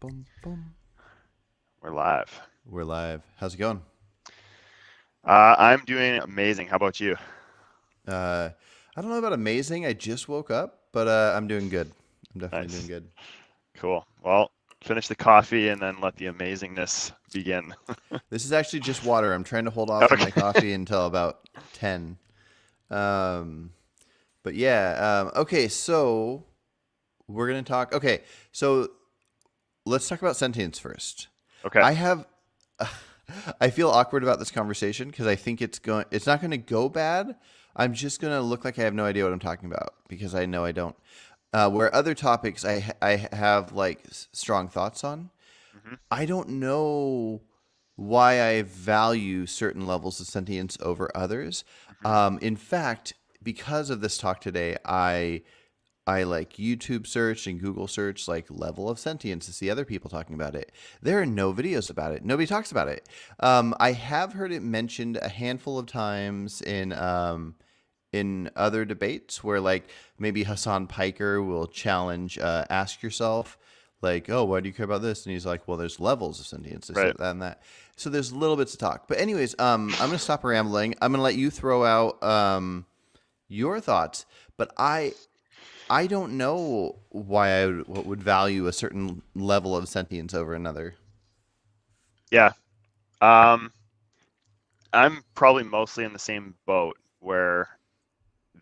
Boom, boom. We're live. We're live. How's it going? I'm doing amazing. How about you? Uh, I don't know about amazing. I just woke up, but I'm doing good. I'm definitely doing Nice. good. Cool. Well, finish the coffee and then let the amazingness begin. This is actually just water. I'm trying to hold off on my Okay. coffee until about 10. Um, but yeah. Okay, so we're gonna talk. Okay, so let's talk about sentience first. Okay. I have. I feel awkward about this conversation because I think it's going. It's not going to go bad. I'm just going to look like I have no idea what I'm talking about because I know I don't. Where other topics I have like strong thoughts on, hmm I don't know why I value certain levels of sentience over others. hmm In fact, because of this talk today, I like YouTube search and Google search like level of sentience to see other people talking about it. There are no videos about it. Nobody talks about it. I have heard it mentioned a handful of times in other debates where like maybe Hassan Piker will challenge ask yourself like, oh, why do you care about this? And he's like, well, there's levels of sentience, this, Right. that, and that. So there's little bits to talk. But anyways, I'm gonna stop rambling. I'm gonna let you throw out your thoughts. But I don't know why would value a certain level of sentience over another. Yeah. Um, I'm probably mostly in the same boat where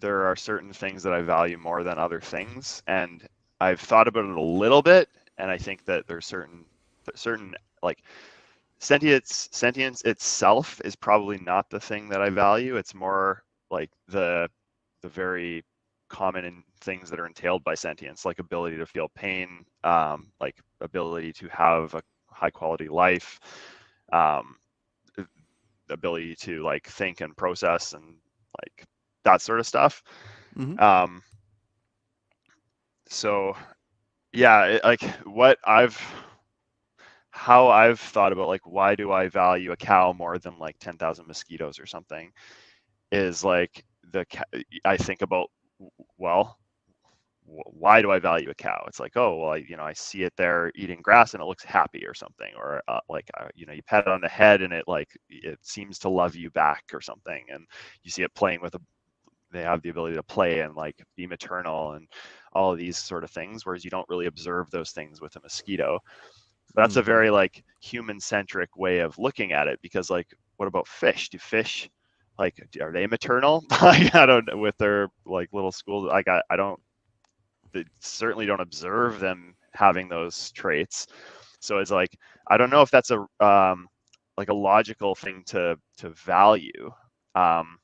there are certain things that I value more than other things, and I've thought about it a little bit, and I think that there's certain like sentience itself is probably not the thing that I value. It's more like the very common things that are entailed by sentience, like ability to feel pain, like ability to have a high quality life, um, ability to like think and process and like that sort of stuff. Mm-hmm. Um, so yeah, like what I've how I've thought about like why do I value a cow more than like 10,000 mosquitoes or something is like I think about, well, why do I value a cow? It's like, oh, well, I see it there eating grass and it looks happy or something, or you pet it on the head and it seems to love you back or something, and you see it playing with they have the ability to play and like be maternal and all of these sort of things, whereas you don't really observe those things with a mosquito. That's a Mm-hmm. very like human centric way of looking at it, because like what about fish? Do fish like are they maternal? Like I don't know, with their like little schools. Like I don't they certainly don't observe them having those traits. So it's like I don't know if that's a like a logical thing to value, um,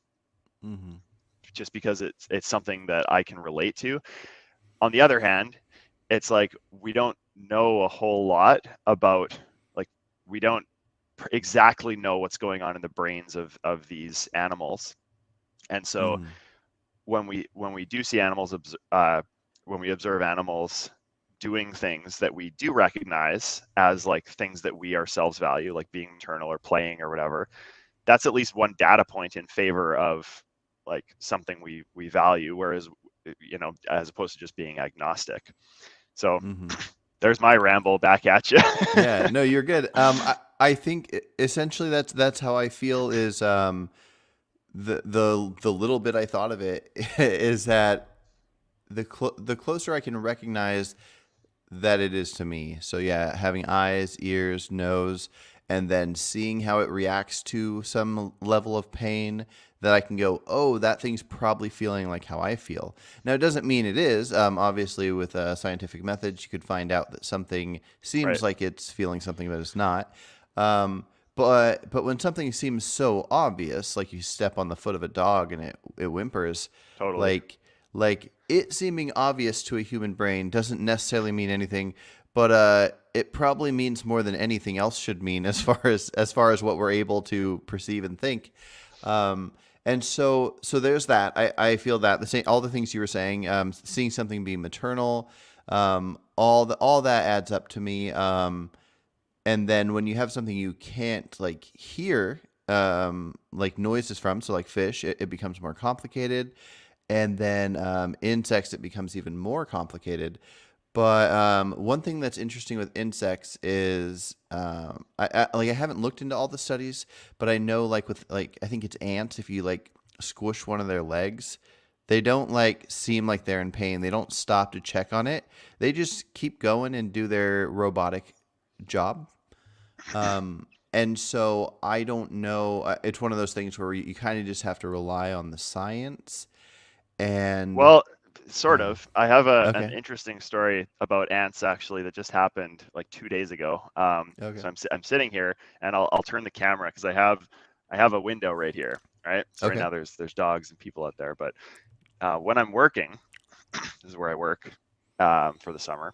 Mm-hmm. just because it's something that I can relate to. On the other hand, it's like we don't know a whole lot about, like, we don't exactly know what's going on in the brains of these animals. And so Mm-hmm. when we do see animals, when we observe animals doing things that we do recognize as like things that we ourselves value, like being maternal or playing or whatever, that's at least one data point in favor of like something we value, whereas as opposed to just being agnostic. So Mm-hmm. there's my ramble back at you. Yeah, no, you're good. I think essentially that's how I feel is the little bit I thought of it is that the closer I can recognize that it is to me. So yeah, having eyes, ears, nose, and then seeing how it reacts to some level of pain that I can go, oh, that thing's probably feeling like how I feel. Now, it doesn't mean it is. Obviously, with scientific methods, you could find out that something Right. seems like it's feeling something, but it's not. Um, but when something seems so obvious, like you step on the foot of a dog and it whimpers, Totally. like like it seeming obvious to a human brain doesn't necessarily mean anything, but it probably means more than anything else should mean as far as what we're able to perceive and think. Um, and so there's that. I feel that the same all the things you were saying, seeing something be maternal, all that adds up to me. And then when you have something you can't like hear, like noises from, so like fish, it becomes more complicated. And then insects, it becomes even more complicated. But one thing that's interesting with insects is I haven't looked into all the studies, but I know like with like I think it's ants. If you like squish one of their legs, they don't like seem like they're in pain. They don't stop to check on it. They just keep going and do their robotic job. And so I don't know. It's one of those things where you kind of just have to rely on the science. And Well, sort of. I have an okay, interesting story about ants actually that just happened like 2 days ago. okay, So I'm sitting here and I'll turn the camera because I have a window right here, right? So right okay. now there's dogs and people out there, but when I'm working, this is where I work for the summer.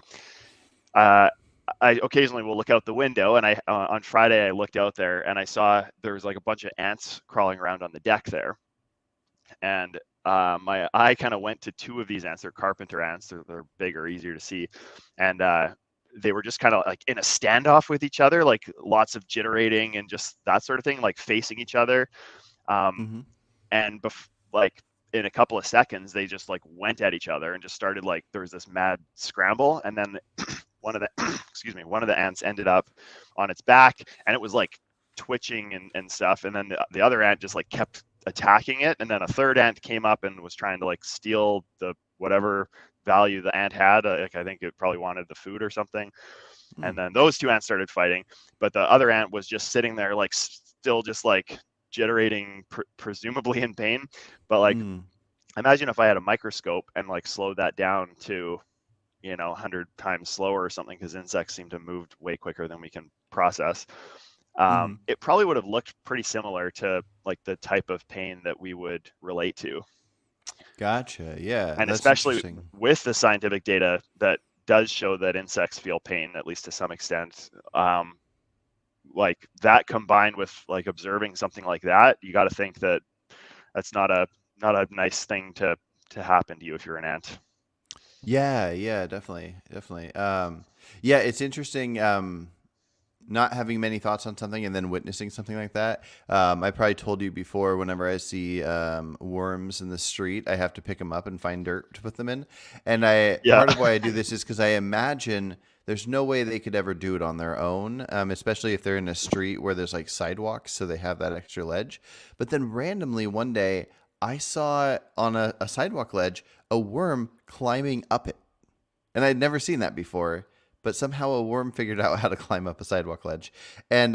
Uh, I occasionally will look out the window, and I on Friday I looked out there and I saw there was like a bunch of ants crawling around on the deck there, and my eye kind of went to two of these ants. They're carpenter ants. They're bigger, easier to see, and they were just kind of like in a standoff with each other, like lots of jitterating and just that sort of thing, like facing each other. Um, Mm-hmm. and like in a couple of seconds, they just like went at each other and just started like there was this mad scramble, and then one of the excuse me, one of the ants ended up on its back, and it was like twitching and stuff, and then the other ant just like kept attacking it, and then a third ant came up and was trying to like steal the whatever value the ant had. Like I think it probably wanted the food or something, and then those two ants started fighting, but the other ant was just sitting there like still just like jitterating, presumably in pain. But like Mm. imagine if I had a microscope and like slowed that down to 100 times slower or something, because insects seem to move way quicker than we can process. Mm-hmm. It probably would have looked pretty similar to like the type of pain that we would relate to, Gotcha. Yeah, and that's especially interesting. with the scientific data that does show that insects feel pain, at least to some extent. Like that combined with like observing something like that, you got to think that that's not a nice thing to happen to you if you're an ant. Yeah, yeah, definitely, definitely. Yeah, it's interesting. Not having many thoughts on something and then witnessing something like that. I probably told you before. Whenever I see worms in the street, I have to pick them up and find dirt to put them in. And I Yeah. part of why I do this is because I imagine there's no way they could ever do it on their own, especially if they're in a street where there's like sidewalks, so they have that extra ledge. But then randomly one day, I saw on a sidewalk ledge a worm climbing up it, and I'd never seen that before. But somehow a worm figured out how to climb up a sidewalk ledge, and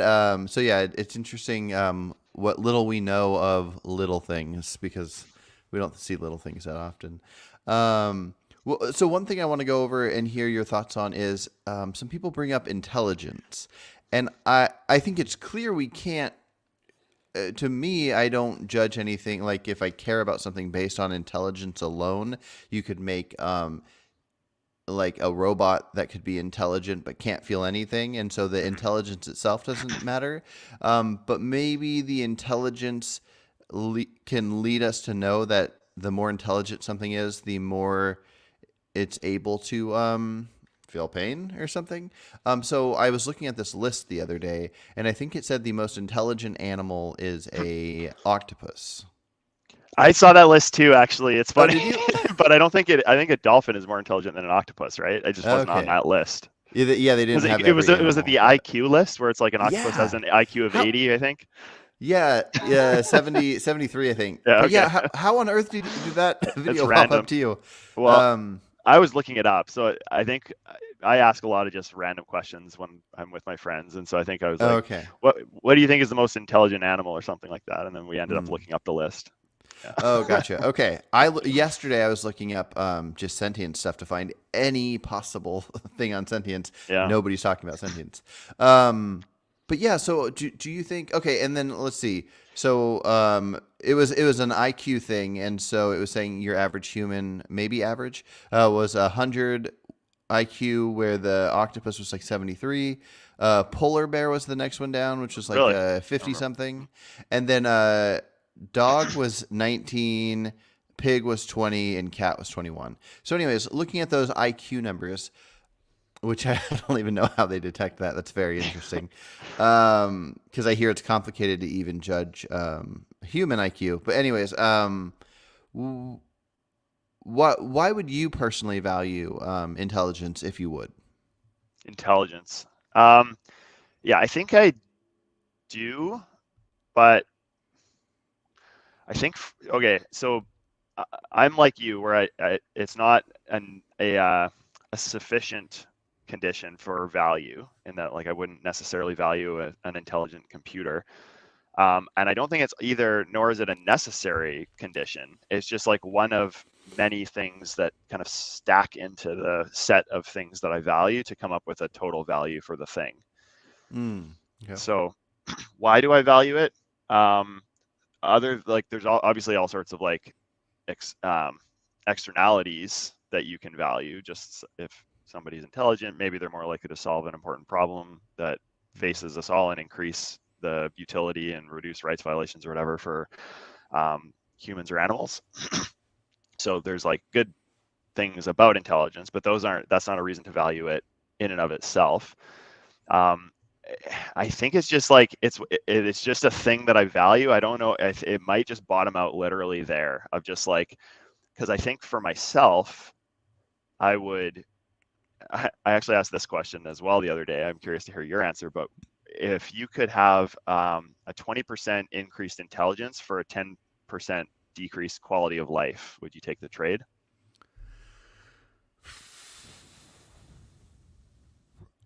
so yeah, it's interesting what little we know of little things because we don't see little things that often. Well, so one thing I want to go over and hear your thoughts on is some people bring up intelligence, and I think it's clear we can't. To me, I don't judge anything. Like if I care about something based on intelligence alone, you could make like a robot that could be intelligent but can't feel anything, and so the intelligence itself doesn't matter. But maybe the intelligence can lead us to know that the more intelligent something is, the more it's able to feel pain or something. So I was looking at this list the other day, and I think it said the most intelligent animal is a octopus. I saw that list too, actually. It's Oh, funny, did you? but I don't think it. I think a dolphin is more intelligent than an octopus, right? It just wasn't on Okay. that list. Yeah, yeah, they didn't Was it? have It was. every Was it animal, the but IQ list where it's like an octopus has yeah. an IQ of How 80? I think. Yeah, yeah, 70, 73, I think. Yeah. But Okay. yeah, how on earth did that It's video pop up random. to you? Well, Um, I was looking it up, so I think I ask a lot of just random questions when I'm with my friends, and so I think I was like, okay. "What do you think is the most intelligent animal?" or something like that, and then we ended up Hmm. looking up the list. Yeah. Oh, gotcha. Okay. Yesterday I was looking up just sentient stuff to find any possible thing on sentience. Yeah. Nobody's talking about sentience. But yeah, so do you think okay, and then let's see. So it was an IQ thing, and so it was saying your average human, maybe average, was 100 IQ, where the octopus was like 73. Polar bear was the next one down, which was like Really? I don't 50 remember. something, and then dog was 19, pig was 20, and cat was 21. So, anyways, looking at those IQ numbers, which I don't even know how they detect that. That's very interesting. Because I hear it's complicated to even judge human IQ. But anyways, w- why would you personally value intelligence if you would? Intelligence. Um, yeah, I think I do, but I think okay. So I'm like you, where it's not a sufficient condition for value, in that like I wouldn't necessarily value an intelligent computer. And I don't think it's either, nor is it a necessary condition. It's just like one of many things that kind of stack into the set of things that I value to come up with a total value for the thing. Mm, okay. So why do I value it? Um, like there's obviously all sorts of like ex, externalities that you can value. Just if somebody's intelligent, maybe they're more likely to solve an important problem that faces us all and increase the utility and reduce rights violations or whatever for humans or animals. So there's like good things about intelligence, but that's not a reason to value it in and of itself. Um, I think it's just like it's just a thing that I value. I don't know. It might just bottom out literally there of just like, because I think for myself, I would. I actually asked this question as well the other day. I'm curious to hear your answer, but if you could have a 20% increased intelligence for a 10% decreased quality of life, would you take the trade?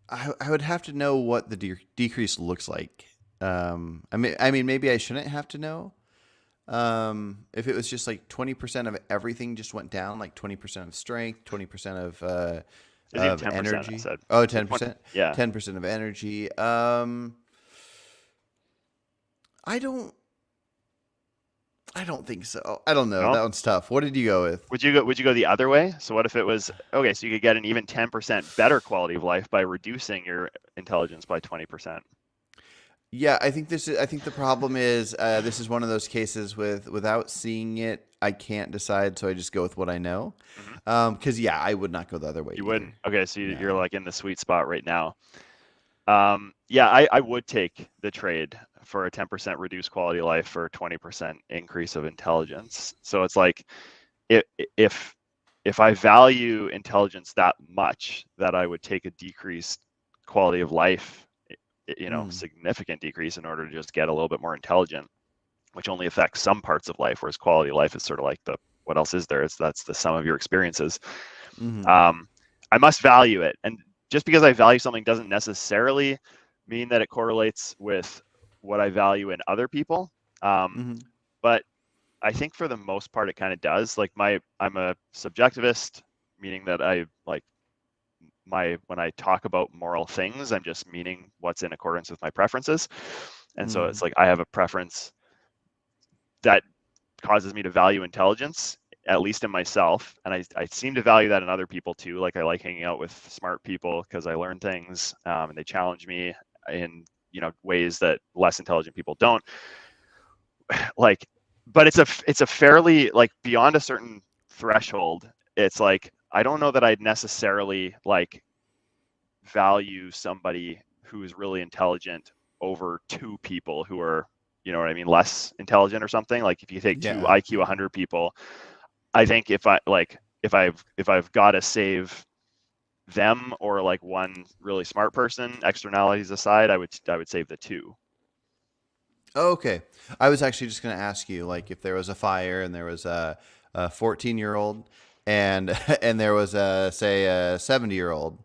I would have to know what the decrease looks like. I mean, maybe I shouldn't have to know. If it was just like 20% of everything just went down, like 20% of strength, 20% It's even of 10%, I energy. said. Oh, So 20, 10%, yeah. 10% of energy. I don't, I don't think so. I don't know. No? That one's tough. What did you go with? Would you go the other way? So what if it was okay, so you could get an even 10% better quality of life by reducing your intelligence by 20%. Yeah, I think the problem is this is one of those cases without seeing it, I can't decide, so I just go with what I know. Hmm. Because yeah, I would not go the other way You either. wouldn't. Okay, so you're No. like in the sweet spot right now. Yeah, I would take the trade for a 10% reduced quality of life for a 20% increase of intelligence. So it's like i- if if I value intelligence that much that I would take a decreased quality of life, Mm, significant decrease in order to just get a little bit more intelligent, which only affects some parts of life, whereas quality of life is sort of like the what else is there? That's the sum of your experiences. mm-hmm, Um, I must value it, and just because I value something doesn't necessarily mean that it correlates with what I value in other people. Um, mm-hmm. but I think for the most part, it kind of does. Like I'm a subjectivist, meaning that I like when I talk about moral things, I'm just meaning what's in accordance with my preferences. And so Mm, it's like I have a preference that causes me to value intelligence, at least in myself. And I seem to value that in other people too. Like I like hanging out with smart people because I learn things and they challenge me in ways that less intelligent people don't. Like, but it's a fairly like beyond a certain threshold. It's like I don't know that I'd necessarily like value somebody who's really intelligent over two people who are, you know what I mean, less intelligent or something. Like if you take two yeah, IQ yeah. 100 people, I think if I've got to save them or like one really smart person, externalities aside, I would save the two. Oh, okay. I was actually just going to ask you, like, if there was a fire and there was a 14-year-old and and there was a say a 70-year-old.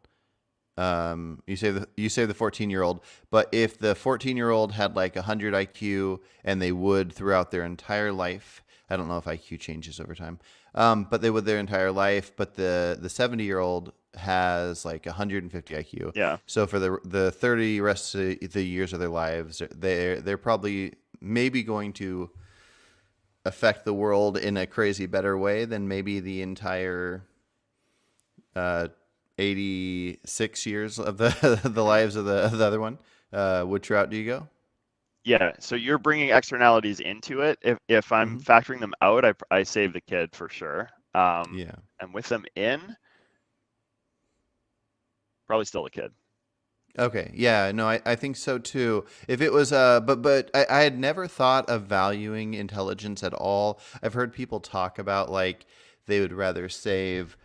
You say the 14-year-old, but if the 14-year-old had like 100 IQ and they would throughout their entire life, I don't know if IQ changes over time, but they would their entire life. But the 70-year-old has like 150 IQ. Yeah. So for the 30 rest of the years of their lives, they're probably maybe going to affect the world in a crazy better way than maybe the entire uh, 86 years of the the Hmm. lives of the other one. Which route do you go? Yeah. So you're bringing externalities into it. If I'm Hmm. factoring them out, I save the kid for sure. Yeah. And with them in, probably still a kid. Okay. Yeah. No, I think so too. If it was, but I had never thought of valuing intelligence at all. I've heard people talk about like they would rather save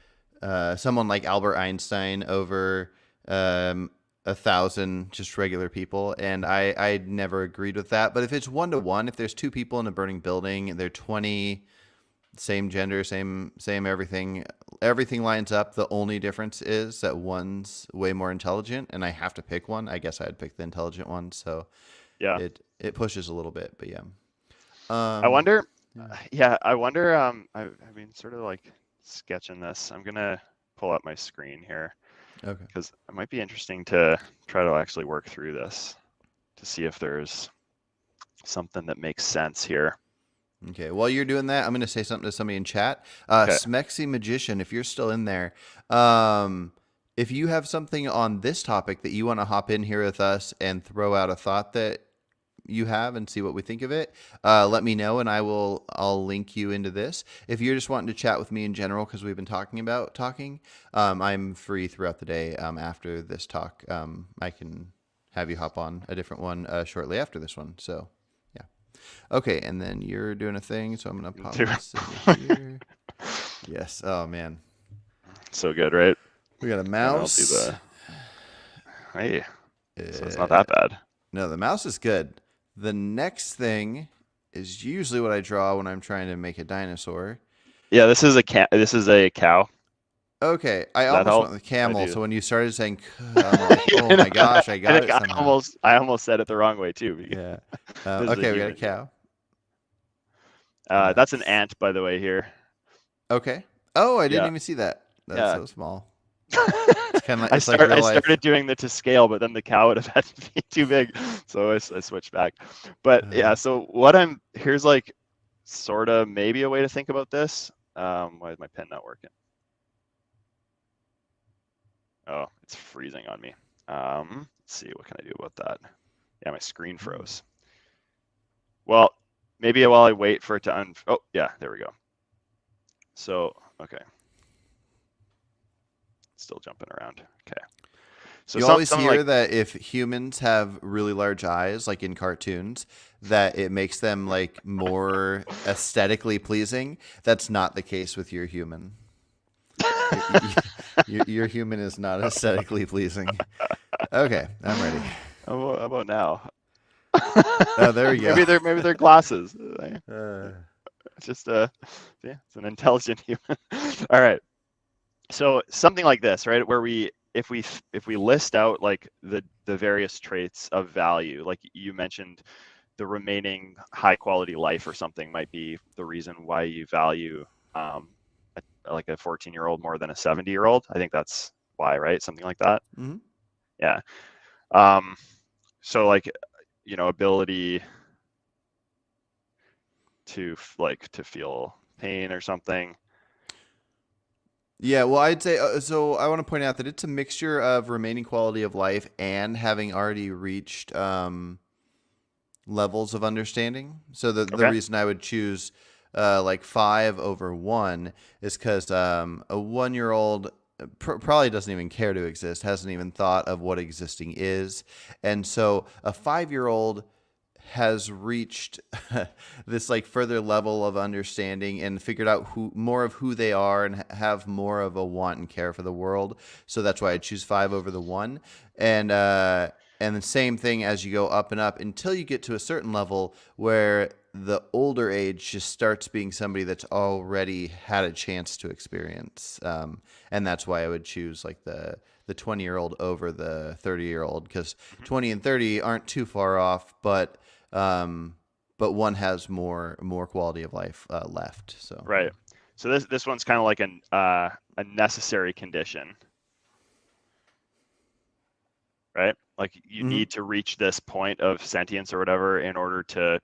someone like Albert Einstein over 1,000 just regular people. And I never agreed with that. But if it's 1-to-1, if there's two people in a burning building, they're 20, same gender, same everything lines up. The only difference is that one's way more intelligent, and I have to pick one. I guess I'd pick the intelligent one. So Yeah. it pushes a little bit, but yeah. I Um, wonder, yeah. I wonder, I mean, sort of like sketching this. I'm gonna pull up my screen here Okay. because it might be interesting to try to actually work through this to see if there's something that makes sense here. Okay. While you're doing that, I'm going to say something to somebody in chat. Okay. Smexy Magician, if you're still in there, if you have something on this topic that you want to hop in here with us and throw out a thought that you have and see what we think of it, let me know and I'll link you into this. If you're just wanting to chat with me in general because we've been talking, I'm free throughout the day. After this talk, I can have you hop on a different one shortly after this one. So yeah. Okay, and then you're doing a thing, so I'm gonna pop this into here. Yes. Oh man, So good, right? we got a And I'll do mouse. hey, so it's not Uh, that bad. no, the mouse is good. The next thing is usually what I draw when I'm trying to make a dinosaur. Yeah, this is a cow. Okay, I Does that almost help? went with I camel. do. So when you started saying, I'm like, Yeah, oh I know. my gosh, I I got think it somehow. I almost said it the wrong way too. Because Yeah. this is a Okay, we got a human. cow. That's an ant, by the way, here. Okay. Oh, I didn't Yeah, even see that. That's yeah. so small. It's kind of it's like I real life. started doing the to scale, but then the cow would have had to be too big, so I switched back. But yeah, so here's like sort of maybe a way to think about this. Why is my pen not working? Oh, it's freezing on me. Let's see, what can I do about that? Yeah, my screen froze. Well, maybe while I wait for it to oh yeah, there we go. So okay, still jumping around. Okay. So You always something hear like that if humans have really large eyes, like in cartoons, that it makes them like more aesthetically pleasing. That's not the case with your human. Your human is not aesthetically pleasing. Okay, I'm ready. how about now? Oh, there we go. Maybe they're glasses. Uh, It's just yeah, it's an intelligent human. All right. So something like this, right? Where if we list out like the various traits of value, like you mentioned, the remaining high quality life or something might be the reason why you value like a 14-year-old more than a 70-year-old. I think that's why, right? Something like that. mhm. Yeah. So like, ability to to feel pain or something. Yeah, well, I'd say so. I want to point out that it's a mixture of remaining quality of life and having already reached levels of understanding. So the Okay. reason I would choose like 5 over 1 is because a 1-year-old probably doesn't even care to exist, hasn't even thought of what existing is. And so a 5-year-old has reached this like further level of understanding and figured out more of who they are and have more of a want and care for the world. So that's why I choose 5 over the 1. And the same thing as you go up and up until you get to a certain level where the older age just starts being somebody that's already had a chance to experience. And that's why I would choose like the 20-year-old over the 30-year-old, because 20 and 30 aren't too far off, but one has more quality of life left. So Right. So this one's kind of like a necessary condition, right? Like you Mhm. need to reach this point of sentience or whatever in order to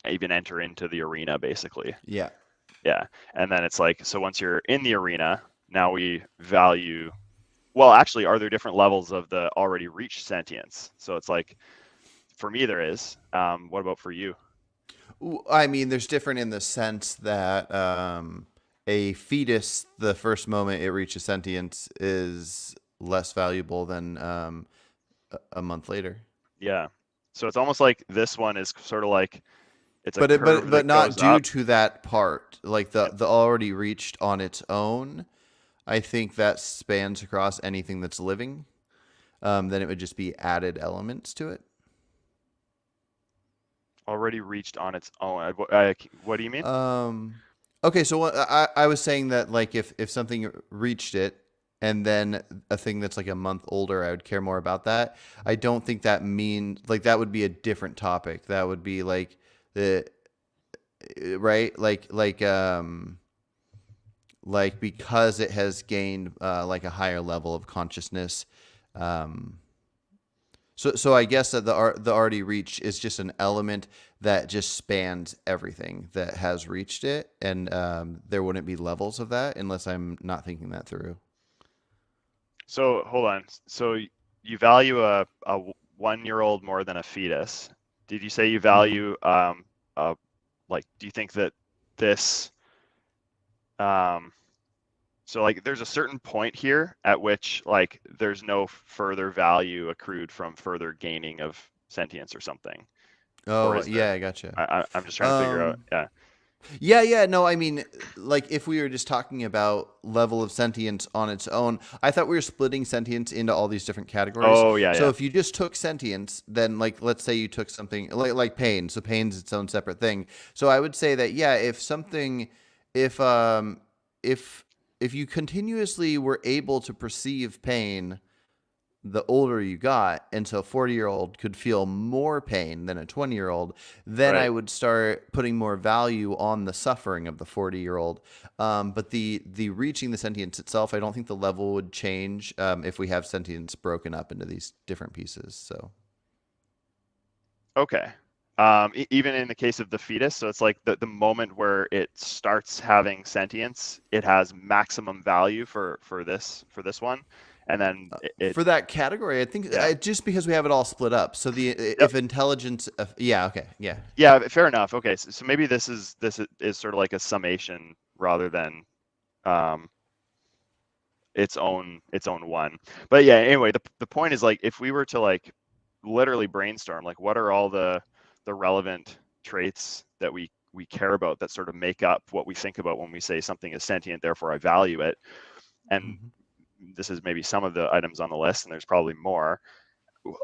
even enter into the arena, basically. Yeah. Yeah. And then it's like, so once you're in the arena, now we value. Well, actually, are there different levels of the already reached sentience? So it's like, for me, there is. What about for you? I mean, there's different in the sense that a fetus, the first moment it reaches sentience, is less valuable than a month later. Yeah. So it's almost like this one is sort of like It's a But curve but that not goes due up. to that part, like Yep. the already reached on its own. I think that spans across anything that's living. Then it would just be added elements to it. Already reached on its own. What do you mean? Um, okay, so I was saying that like if something reached it and then a thing that's like a month older, I would care more about that. I don't think that means like that would be a different topic. That would be like the right like because it has gained like a higher level of consciousness. Um, so I guess that the already reached is just an element that just spans everything that has reached it, and there wouldn't be levels of that unless I'm not thinking that through. So hold on. So you value a 1 year old more than a fetus. Did you say you Hmm. value like do you think that this um so like there's a certain point here at which like there's no further value accrued from further gaining of sentience or something, or Oh is yeah, there? I gotcha. I'm just trying to figure out. Um, Yeah. yeah. No, I mean, like if we were just talking about level of sentience on its own, I thought we were splitting sentience into all these different categories. Oh yeah, So yeah. if you just took sentience, then like let's say you took something like pain. So pain's its own separate thing. So I would say that yeah, if something, if if if you continuously were able to perceive pain the older you got, and so a 40-year-old could feel more pain than a 20-year-old, then I Right. would start putting more value on the suffering of the 40-year-old. But the reaching the sentience itself, I don't think the level would change if we have sentience broken up into these different pieces. So Okay. Even in the case of the fetus, so it's like the moment where it starts having sentience, it has maximum value for this one, and then it for that category, I think yeah. just because we have it all split up. So the Yep. if intelligence, yeah, okay, yeah, Yeah, fair enough. Okay, so maybe this is sort of like a summation rather than um its own one. But yeah, anyway, the point is like if we were to like literally brainstorm like what are all the relevant traits that we care about that sort of make up what we think about when we say something is sentient, therefore I value it. And hmm this is maybe some of the items on the list, and there's probably more.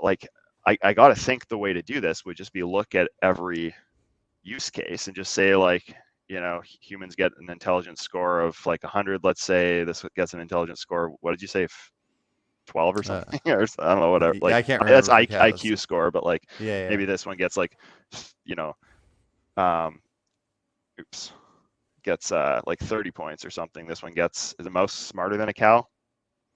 Like I got to think the way to do this would just be look at every use case and just say like, humans get an intelligence score of like 100. Let's say this gets an intelligence score. What did you say? 12 or uh, something? Or I don't know, whatever. yeah, Like I can't that's remember for cows. IQ score, but like Yeah, yeah. maybe this one gets like, you know, um, oops, gets like 30 points or something. This one gets, is a mouse smarter than a cow?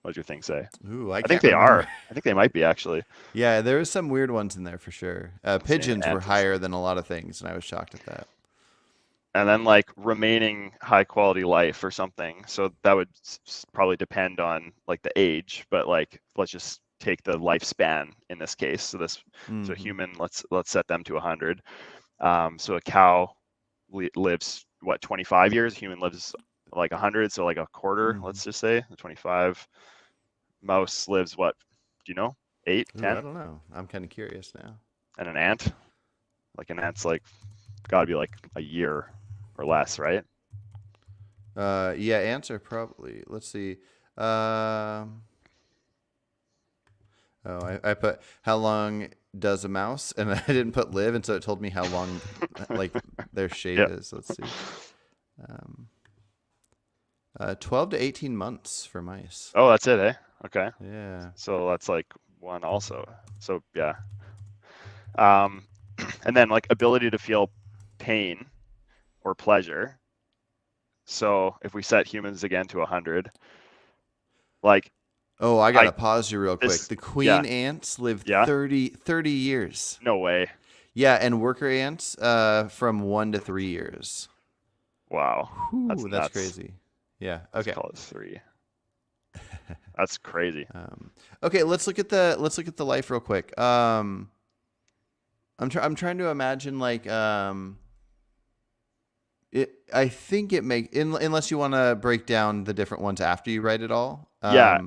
What does your thing say? Ooh, I I think can't they remember. are. I think they might be actually. Yeah, there was some weird ones in there for sure. Let's see, an Pigeons were ant is, higher than a lot of things, and I was shocked at that. and then like remaining high quality life or something. So that would probably depend on like the age, but like let's just take the lifespan in this case. So Hmm. human, let's set them to 100. So a cow lives what, 25 years? A human lives like 100, so like a quarter, Hmm. let's just say 25. Mouse lives what? Do you know? Eight, Ooh, I 10? don't know. I'm kind of curious now. And an ant, like an ant's like got to be like a year or less, right? Yeah, answer probably. Let's see. Um, oh, I put how long does a mouse, and I didn't put live, and so it told me how long, like their shape Yeah. is. Let's see. Um, 12 to 18 months for mice. Oh, that's it, eh? Okay. Yeah. So that's like one also. So yeah. Um, and then like ability to feel pain or pleasure. So if we set humans again to 100, like Oh, I I gotta pause you real quick. this The yeah, queen ants live yeah, 30 years. no way. Yeah, and worker ants from 1 to 3 years. Wow. That's Whew, that's nuts. crazy. Yeah. Let's Okay. call it 3. That's crazy. Um, okay. Let's look at the life real quick. I'm trying to imagine like it. I think it make unless you want to break down the different ones after you write it all. Yeah,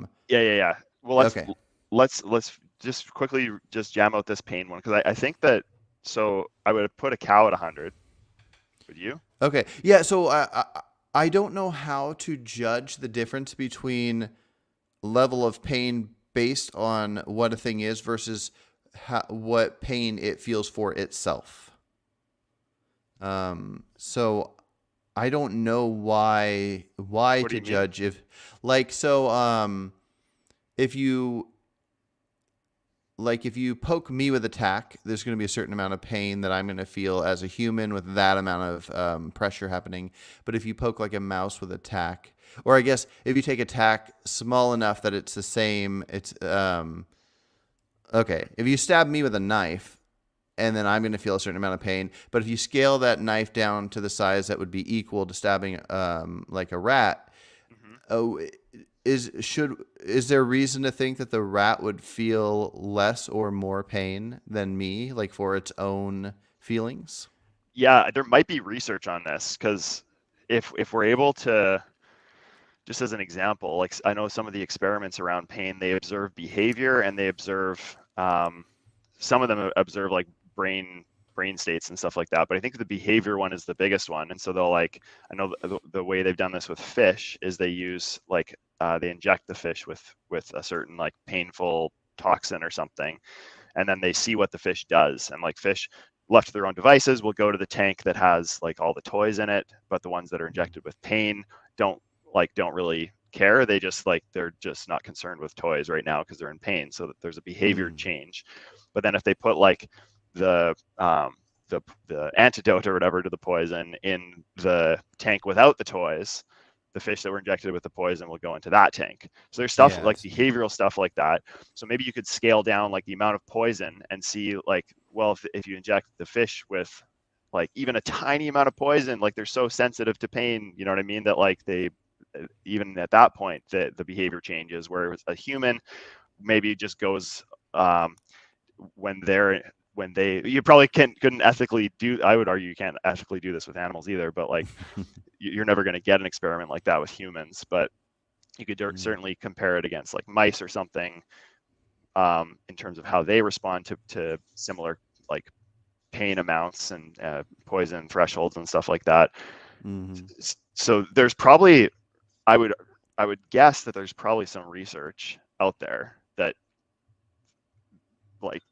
yeah. Well, let's Okay. let's let's just quickly just jam out this pain one because I think that, so I would put a cow at 100. Would you? Okay. Yeah. So I don't know how to judge the difference between level of pain based on what a thing is versus what pain it feels for itself. So I don't know why What do to you mean? judge if like so if you if you poke me with a tack, there's going to be a certain amount of pain that I'm going to feel as a human with that amount of pressure happening. But if you poke like a mouse with a tack, or I guess if you take a tack small enough that it's the same, it's okay. If you stab me with a knife, and then I'm going to feel a certain amount of pain. But if you scale that knife down to the size that would be equal to stabbing like a rat, Hmm. oh, is there reason to think that the rat would feel less or more pain than me, like for its own feelings? Yeah, there might be research on this because if we're able to, just as an example, like I know some of the experiments around pain, they observe behavior and they observe some of them observe like brain states and stuff like that. But I think the behavior one is the biggest one. And so they'll like, I know the way they've done this with fish is they use like they inject the fish with a certain like painful toxin or something, and then they see what the fish does. And like fish left to their own devices will go to the tank that has like all the toys in it, but the ones that are injected with pain don't don't really care. They just like they're just not concerned with toys right now because they're in pain. So that there's a behavior Mm. change. But then if they put like the the antidote or whatever to the poison in the tank without the toys, the fish that were injected with the poison will go into that tank. So there's stuff like Yes. behavioral stuff like that. So maybe you could scale down like the amount of poison and see like, well, if you inject the fish with like even a tiny amount of poison, like they're so sensitive to pain, you know what I mean? That like they, even at that point, the behavior changes. Whereas a human maybe just goes when they're when they you probably couldn't ethically do, I would argue you can't ethically do this with animals either, but like you're never going to get an experiment like that with humans, but you could Mm. certainly compare it against like mice or something, in terms of how they respond to similar like pain amounts and poison thresholds and stuff like that. Mhm. So there's probably, I would I would guess that there's probably some research out there that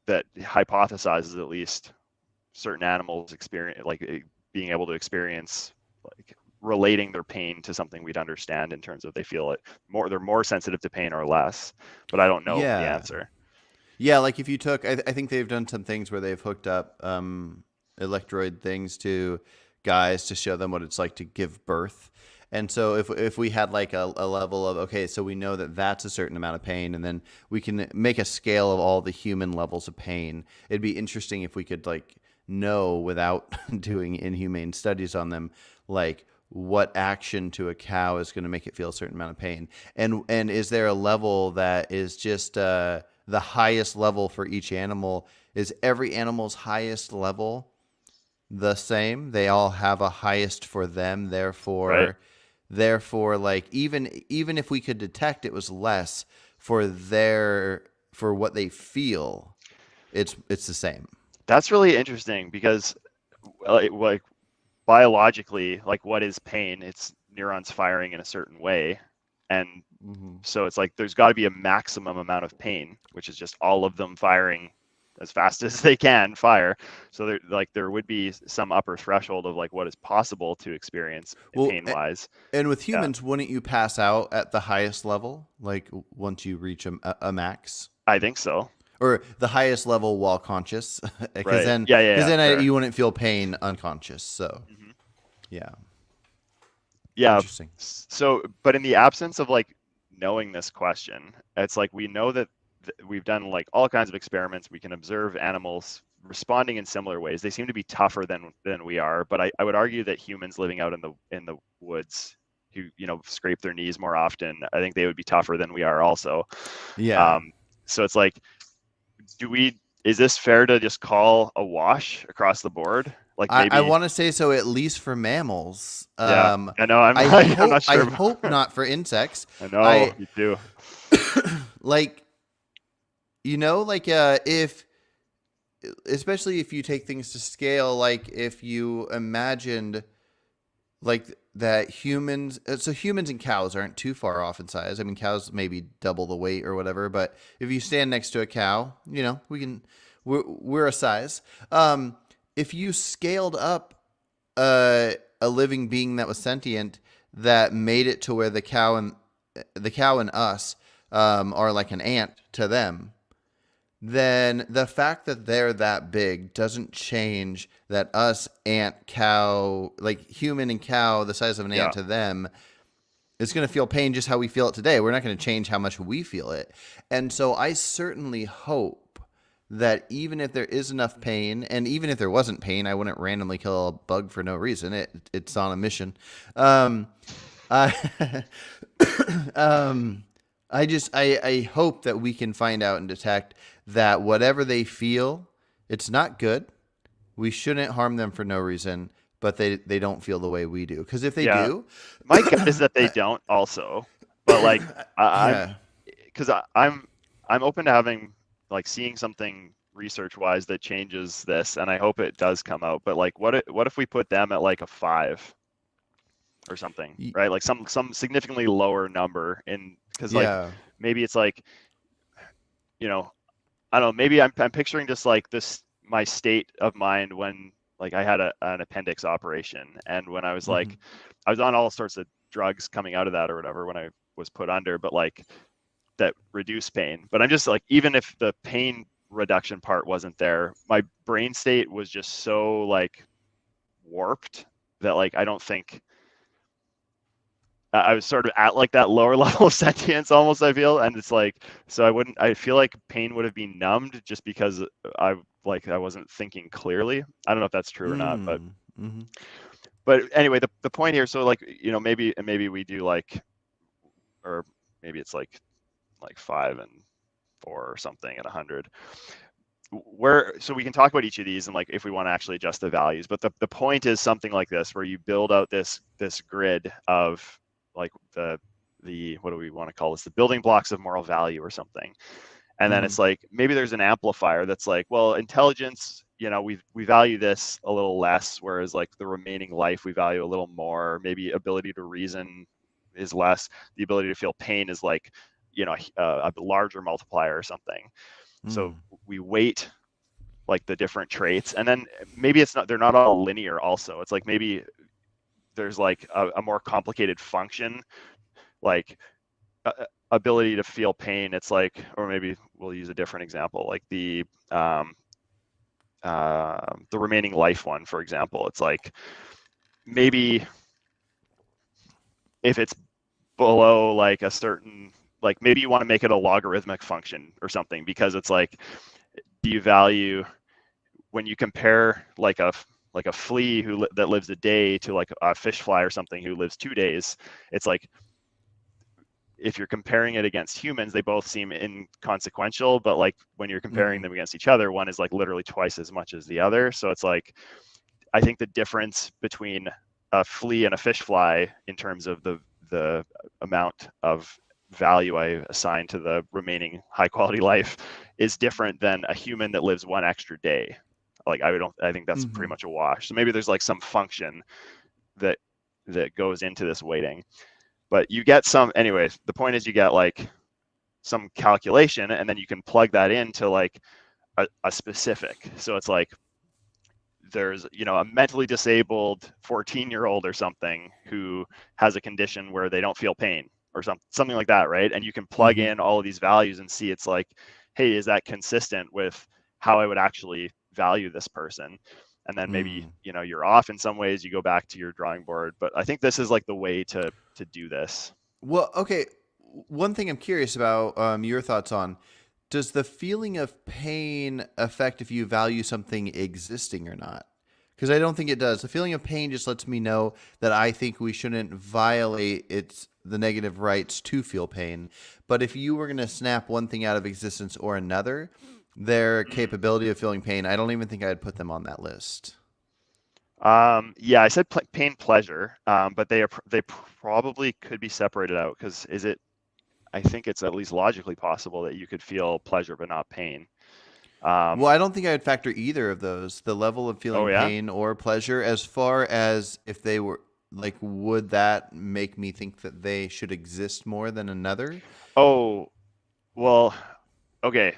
that hypothesizes at least certain animals experience like being able to experience like relating their pain to something we'd understand in terms of they feel it more, they're more sensitive to pain or less, but I don't know the Yeah. answer. Yeah, like if you took, I think they've done some things where they've hooked up electroid things to guys to show them what it's like to give birth. And so if we had like a level of, okay, so we know that that's a certain amount of pain, and then we can make a scale of all the human levels of pain. It'd be interesting if we could like know without doing inhumane studies on them, like what action to a cow is going to make it feel a certain amount of pain. And is there a level that is just the highest level for each animal? Is every animal's highest level the same? They all have a highest for them, Right. therefore like even if we could detect it was less for for what they feel, it's the same. That's really interesting because like biologically, like what is pain? It's neurons firing in a certain way, and Hmm. so it's like there's got to be a maximum amount of pain, which is just all of them firing as fast as they can fire. So there would be some upper threshold of like what is possible to experience Well, pain wise. and with Yeah, humans, wouldn't you pass out at the highest level, like once you reach a max? I think so. Or the highest level while conscious, because Right. then Yeah, yeah, because yeah, then fair. you wouldn't feel pain unconscious. So Hmm. yeah, Yeah. interesting. So, but in the absence of like knowing this question, it's like we know that we've done like all kinds of experiments. We can observe animals responding in similar ways. They seem to be tougher than we are, but I would argue that humans living out in the woods who, you know, scrape their knees more often, I think they would be tougher than we are also. Yeah, Um, so it's like, is this fair to just call a wash across the board? Like I maybe, want to say so at least for mammals. yeah, I know I'm I'm not I sure. hope not for insects. I know I you do. like like especially if you take things to scale, like if you imagined like that humans, so humans and cows aren't too far off in size. I mean, cows maybe double the weight or whatever, but if you stand next to a cow, we're a size. If you scaled up a living being that was sentient, that made it to where the cow and us are like an ant to them, then the fact that they're that big doesn't change that us, ant, cow, like human and cow, the size of an Yeah. ant to them, is going to feel pain just how we feel it today. We're not going to change how much we feel it. And so I certainly hope that even if there is enough pain, and even if there wasn't pain, I wouldn't randomly kill a bug for no reason. It's on a mission. I, I hope that we can find out and detect that whatever they feel, it's not good. We shouldn't harm them for no reason, but they don't feel the way we do. Because if they Yeah. do, My gut is that they don't also, but like I'm yeah, because I'm open to having like seeing something research wise that changes this, and I hope it does come out. But like, what if we put them at like a 5 or something, right? Like some significantly lower number, in because like yeah, maybe it's like, you know, I don't know, maybe I'm picturing just like this my state of mind when like I had an appendix operation, and when I was hmm like I was on all sorts of drugs coming out of that or whatever when I was put under, but like that reduce pain. But I'm just like, even if the pain reduction part wasn't there, my brain state was just so like warped that like I don't think I was sort of at like that lower level of sentience almost, I feel. And it's like, so I feel like pain would have been numbed just because I wasn't thinking clearly. I don't know if that's true or not, but mm-hmm. anyway, the point here, so like, maybe we do like, or maybe it's like 5 and 4 or something at 100. So we can talk about each of these and like if we want to actually adjust the values, but the point is something like this where you build out this grid of like the what do we want to call this, the building blocks of moral value or something. And then Mm-hmm. it's like maybe there's an amplifier that's like, well, intelligence, we value this a little less, whereas like the remaining life we value a little more. Maybe ability to reason is less, the ability to feel pain is like, a larger multiplier or something. So Mm. we weight like the different traits, and then maybe they're not all linear also. It's like maybe there's like a more complicated function, like ability to feel pain. It's like, or maybe we'll use a different example, like the remaining life one, for example. It's like maybe if it's below like a certain, like maybe you want to make it a logarithmic function or something, because it's like, do you value, when you compare like a flea that lives a day to like a fish fly or something who lives 2 days, it's like if you're comparing it against humans, they both seem inconsequential, but like when you're comparing Mm-hmm. them against each other, one is like literally twice as much as the other. So it's like, I think the difference between a flea and a fish fly in terms of the amount of value I assign to the remaining high quality life is different than a human that lives one extra day. Like I think that's Mm-hmm. pretty much a wash. So maybe there's like some function that goes into this weighting. But you get some, anyways, the point is you get like some calculation, and then you can plug that into like a specific. So it's like there's a mentally disabled 14-year-old or something who has a condition where they don't feel pain or something like that, right? And you can plug Mm-hmm. in all of these values and see, it's like, hey, is that consistent with how I would actually value this person? And then maybe Mm. you're off in some ways, you go back to your drawing board. But I think this is like the way to do this. Well, okay. One thing I'm curious about, your thoughts on: does the feeling of pain affect if you value something existing or not? Because I don't think it does. The feeling of pain just lets me know that I think we shouldn't violate the negative rights to feel pain. But if you were going to snap one thing out of existence or another, their Mm. capability of feeling pain, I don't even think I'd put them on that list. Yeah, I said pain pleasure, but they probably could be separated out, because I think it's at least logically possible that you could feel pleasure but not pain. Well, I don't think I would factor either of those, the level of Oh feeling yeah. pain or pleasure, as far as if they were like, would that make me think that they should exist more than another? Oh, well, okay.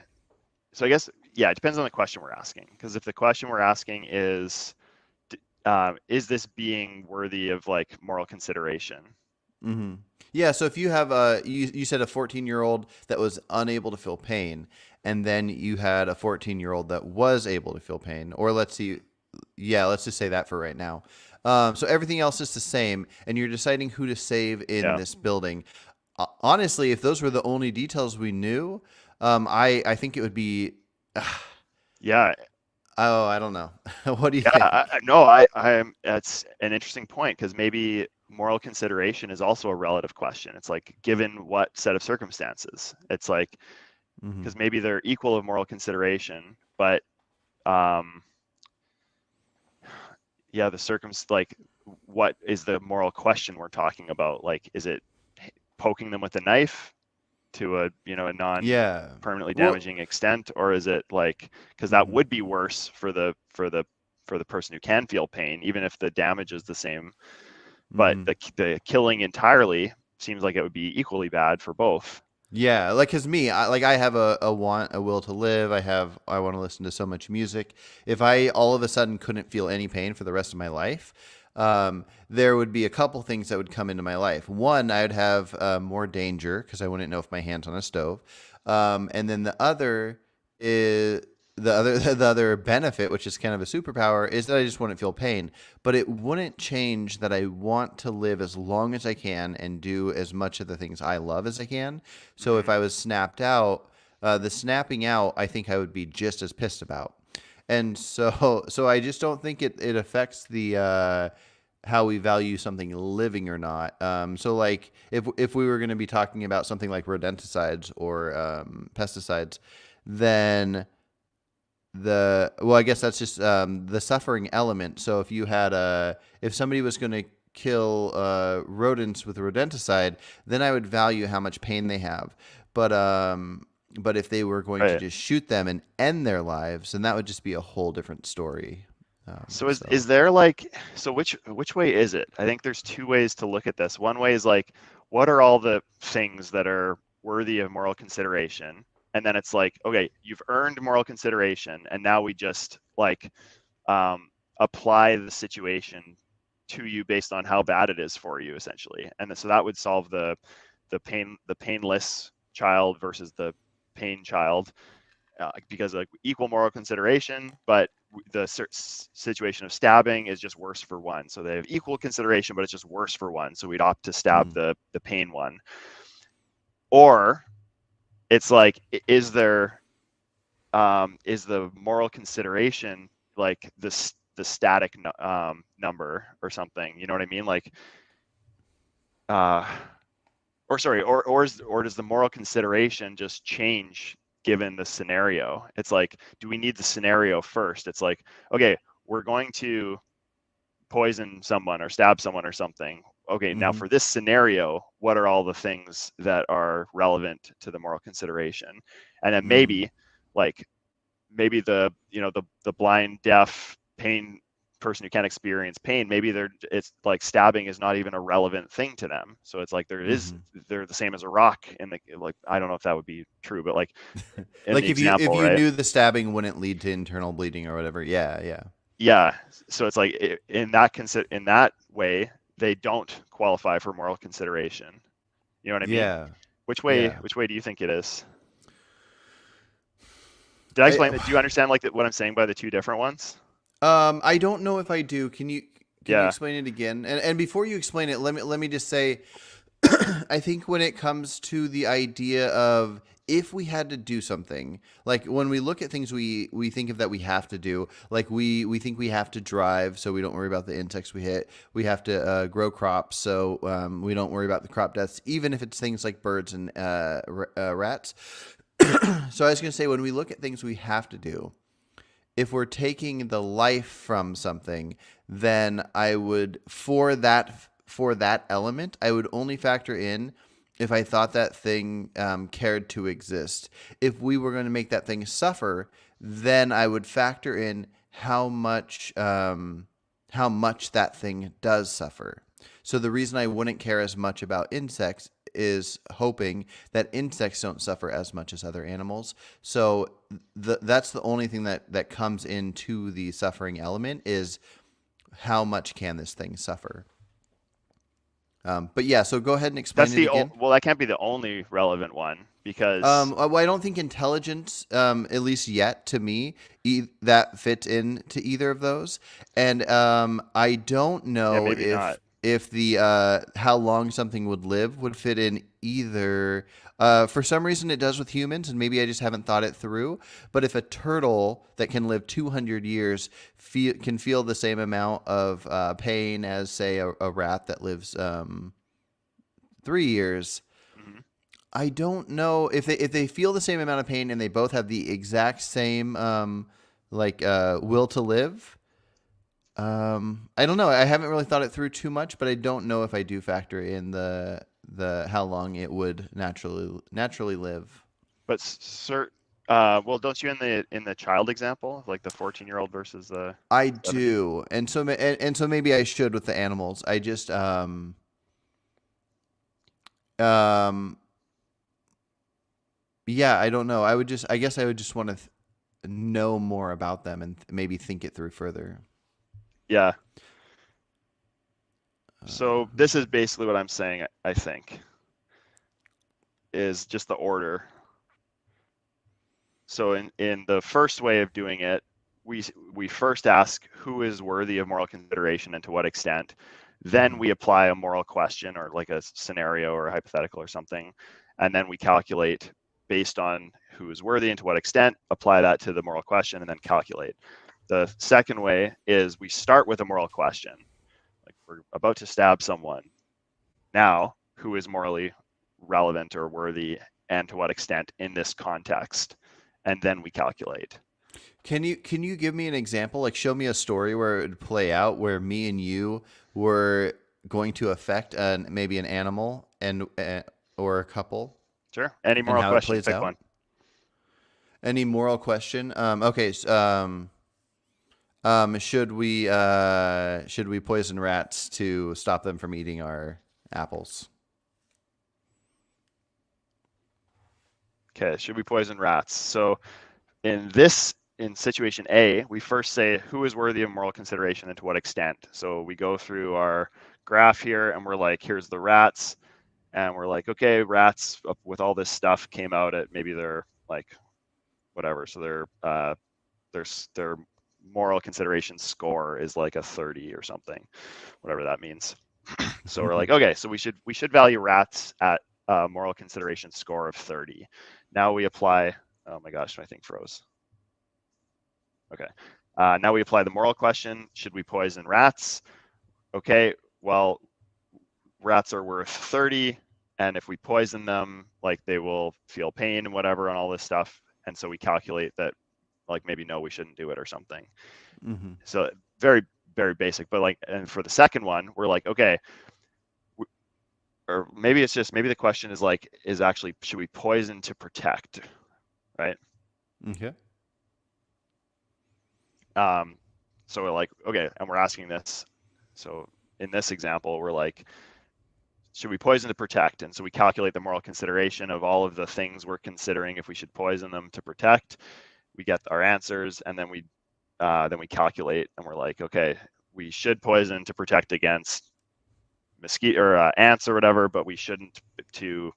So I guess, yeah, it depends on the question we're asking. Because if the question we're asking is this being worthy of like moral consideration? Hmm. Yeah. So if you have you said a 14-year-old that was unable to feel pain, and then you had a 14-year-old that was able to feel pain, or let's see, yeah, let's just say that for right now. So everything else is the same, and you're deciding who to save in Yeah. this building. Honestly, if those were the only details we knew, I think it would be. Yeah. Oh, I don't know. What do you Yeah. think? No, I'm, that's an interesting point because maybe moral consideration is also a relative question. It's like, given what set of circumstances? It's like, Hmm. because maybe they're equal of moral consideration, but um, yeah, like, what is the moral question we're talking about? Like, is it poking them with a knife to a, a Yeah. non-permanently Well. damaging extent, or is it like, because that Mhm. would be worse for the person who can feel pain, even if the damage is the same. But Mhm. the killing entirely seems like it would be equally bad for both. Yeah, like cause me, I have a will to live. I want to listen to so much music. If I all of a sudden couldn't feel any pain for the rest of my life, there would be a couple things that would come into my life. One, I would have more danger because I wouldn't know if my hand's on a stove, and then the other is the other benefit, which is kind of a superpower, is that I just wouldn't feel pain. But it wouldn't change that I want to live as long as I can and do as much of the things I love as I can. So if Hmm. I was snapped out, the snapping out, I think I would be just as pissed about. And so I just don't think it affects the how we value something living or not. So like if we were going to be talking about something like rodenticides or pesticides, then I guess that's just the suffering element. So if you had if somebody was going to kill rodents with rodenticide, then I would value how much pain they have. But but if they were going to Right. just shoot them and end their lives, then that would just be a whole different story. So So. is there like, so which way is it? I think there's two ways to look at this. One way is like, what are all the things that are worthy of moral consideration? And then it's like, okay, you've earned moral consideration, and now we just like apply the situation to you based on how bad it is for you, essentially. And so that would solve the painless child versus the pain child, because like equal moral consideration, but the situation of stabbing is just worse for one. So they have equal consideration, but it's just worse for one. So we'd opt to stab Mm. the pain one. Or it's like, is the moral consideration like the static number or something? You know what I mean? Like, uh, or sorry, or does the moral consideration just change given the scenario? It's like, do we need the scenario first? It's like, okay, we're going to poison someone or stab someone or something. Okay, now Mm-hmm. for this scenario, what are all the things that are relevant to the moral consideration? And then Mm. maybe the blind, deaf, pain person who can't experience pain, maybe it's like stabbing is not even a relevant thing to them. So it's like Mm-hmm. they're the same as a rock in the, like, I don't know if that would be true, but like in the Like if example, you right? knew the stabbing wouldn't lead to internal bleeding or whatever. Yeah, yeah. Yeah. So it's like, in that way, they don't qualify for moral consideration. You know what I mean? Yeah. Yeah. Which way do you think it is? Did I I explain that? Do you understand like what I'm saying by the two different ones? I don't know if I do. Can you Yeah. explain it again? And before you explain it, let me just say I think when it comes to the idea of if we had to do something, like when we look at things we think of that we have to do, like we think we have to drive so we don't worry about the insects we hit. We have to grow crops so we don't worry about the crop deaths, even if it's things like birds and rats. So I was going to say when we look at things we have to do, if we're taking the life from something, then I would for that element, I would only factor in if I thought that thing cared to exist. If we were going to make that thing suffer, then I would factor in how much that thing does suffer. So the reason I wouldn't care as much about insects is hoping that insects don't suffer as much as other animals. So that's the only thing that comes into the suffering element is how much can this thing suffer. But yeah, so go ahead and explain That's it again. well, that can't be the only relevant one because Well, I don't think intelligence, at least yet to me, that fits into either of those. And I don't yeah, know maybe not. if the how long something would live would fit in either. For some reason, it does with humans, and maybe I just haven't thought it through. But if a turtle that can live 200 years can feel the same amount of pain as, say, a rat that lives 3 years, Hmm. I don't know if they feel the same amount of pain and they both have the exact same will to live. I don't know. I haven't really thought it through too much, but I don't know if I do factor in the how long it would naturally live. But well, don't you in the child example, like the 14-year-old versus the I 70? do, and so maybe I should with the animals. I just um yeah, I don't know. I guess I would just want to know more about them and maybe think it through further. Yeah. So Uh, this is basically what I'm saying, I think, is just the order. So in the first way of doing it, we first ask who is worthy of moral consideration and to what extent. Then mhm. we apply a moral question or like a scenario or a hypothetical or something, and then we calculate based on who is worthy and to what extent, apply that to the moral question, and then calculate. The second way is we start with a moral question, like we're about to stab someone. Now, who is morally relevant or worthy and to what extent in this context? And then we calculate. Can you give me an example? Like show me a story where it would play out where me and you were going to affect maybe an animal and or a couple Sure. Any and moral how it question, plays pick out. one. Any moral question? Okay. Should we poison rats to stop them from eating our apples? Okay, should we poison rats? So in situation A, we first say who is worthy of moral consideration and to what extent. So we go through our graph here and we're like, here's the rats. And we're like, okay, rats with all this stuff came out at maybe they're like whatever. So their moral consideration score is like a 30 or something, whatever that means. So we're like, okay, so we should value rats at a moral consideration score of 30. Now we apply. Oh my gosh, my thing froze. Okay. Now we apply the moral question. Should we poison rats? Okay, well, rats are worth 30. And if we poison them, like they will feel pain and whatever and all this stuff. And so we calculate that, like maybe no, we shouldn't do it or something. Hmm. So very, very basic. But like, and for the second one, we're like, okay, or maybe it's just, maybe the question is like, is actually, should we poison to protect? Right. Okay. So we're like, okay, and we're asking this. So in this example, we're like, should we poison to protect? And so we calculate the moral consideration of all of the things we're considering if we should poison them to protect. We get our answers, and then we calculate, and we're like, okay, we should poison to protect against mosquito or ants or whatever, but we shouldn't to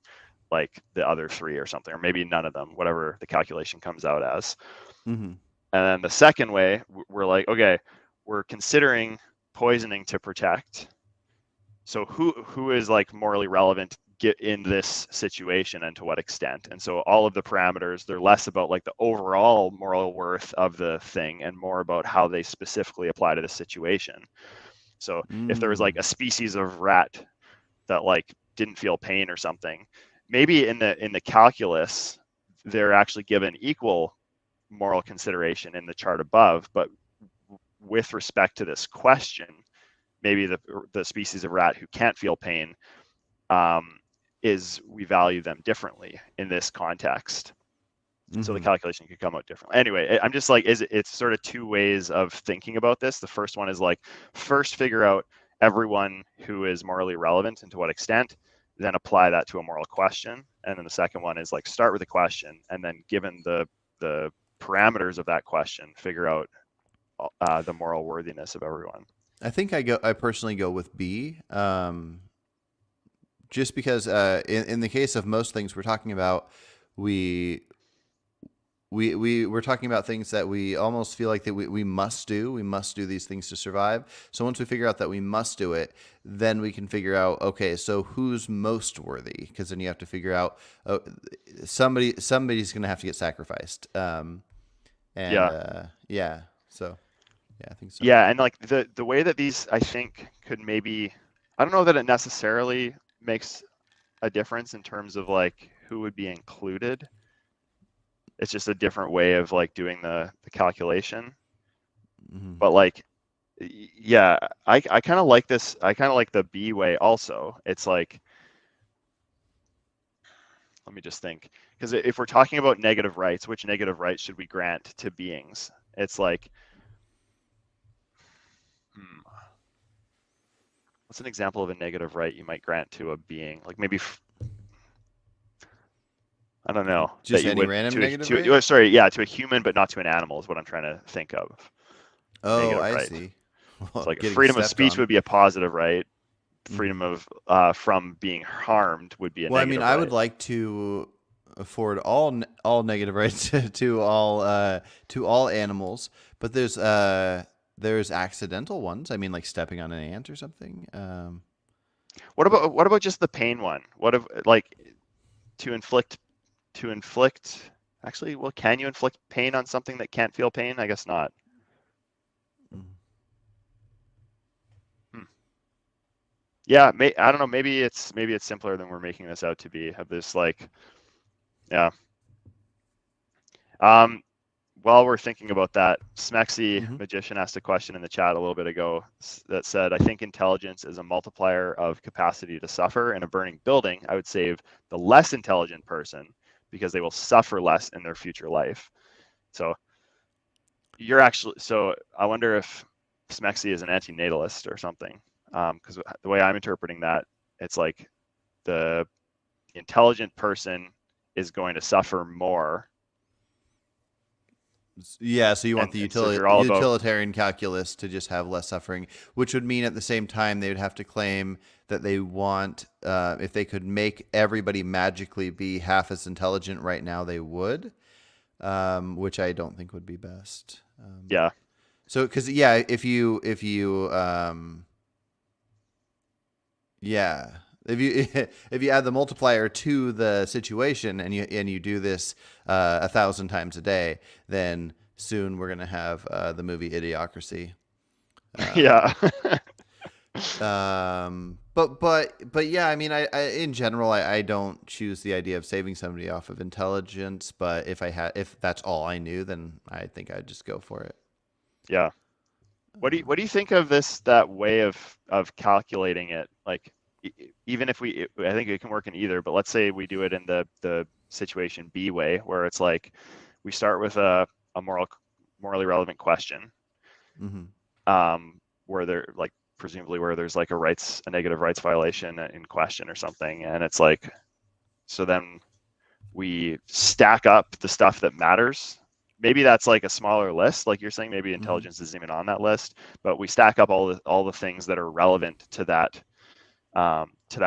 like the other three or something, or maybe none of them, whatever the calculation comes out as. Hmm. And then the second way, we're like, okay, we're considering poisoning to protect. So who is like morally relevant get in this situation and to what extent? And so all of the parameters, they're less about like the overall moral worth of the thing and more about how they specifically apply to the situation. So if there was like Mm. a species of rat that like didn't feel pain or something, maybe in the calculus they're actually given equal moral consideration in the chart above, but with respect to this question, maybe the species of rat who can't feel pain is we value them differently in this context. So the Hmm. calculation could come out differently. Anyway, I'm just like, it's sort of two ways of thinking about this. The first one is like, first figure out everyone who is morally relevant and to what extent, then apply that to a moral question. And then the second one is like, start with a question, and then given the parameters of that question, figure out the moral worthiness of everyone. I think I personally go with B. Just because in the case of most things we're talking about, we we're talking about things that we almost feel like that we must do. We must do these things to survive. So once we figure out that we must do it, then we can figure out, okay, so who's most worthy? Because then you have to figure out, oh, somebody's going to have to get sacrificed. And Yeah. yeah, so yeah, I think so. Yeah, and like the way that these, I think, could maybe, I don't know that it necessarily makes a difference in terms of like who would be included. It's just a different way of like doing the calculation. Hmm. But like, yeah, I kind of like this. I kind of like the B way also. It's like, let me just think, because if we're talking about negative rights, which negative rights should we grant to beings? It's like, hmm, what's an example of a negative right you might grant to a being? Like maybe I don't know, that Just you any wouldn't random negative to rate? sorry, yeah, to a human, but not to an animal is what I'm trying to think of. A Oh, negative I right. see. It's Well, like getting freedom of stepped speech on. would be a positive right. Freedom Hmm. of from being harmed would be a Well, I mean, negative I would right. like to afford all negative rights to all animals, but there's accidental ones. I mean, like stepping on an ant or something. But What about just the pain one? What if like to inflict to inflict actually, well, can you inflict pain on something that can't feel pain? I guess not. mm, Hmm. Yeah, I don't know, maybe it's simpler than we're making this out to be. Have this like, yeah. Um, while we're thinking about that, Smexy mhm. Magician asked a question in the chat a little bit ago that said, I think intelligence is a multiplier of capacity to suffer. In a burning building, I would save the less intelligent person because they will suffer less in their future life. So so I wonder if Smexy is an antinatalist or something. Because the way I'm interpreting that, it's like the intelligent person is going to suffer more. Yeah, so you want the And so if you're all about, utilitarian calculus to just have less suffering, which would mean at the same time they would have to claim that they want, if they could make everybody magically be half as intelligent right now, they would, which I don't think would be best. yeah, So, because yeah, yeah, if you if you add the multiplier to the situation and you do this 1,000 times a day, then soon we're gonna have the movie Idiocracy. yeah. But yeah, I mean, I in general, I don't choose the idea of saving somebody off of intelligence. But if that's all I knew, then I think I'd just go for it. Yeah. What do you think of that way of calculating it? Like even if I think it can work in either, but let's say we do it in the situation B way, where it's like we start with a morally relevant question, Hmm. where there like presumably where there's like a negative rights violation in question or something, and it's like, so then we stack up the stuff that matters. Maybe that's like a smaller list, like you're saying. Maybe Hmm. intelligence isn't even on that list, but we stack up all the things that are relevant to that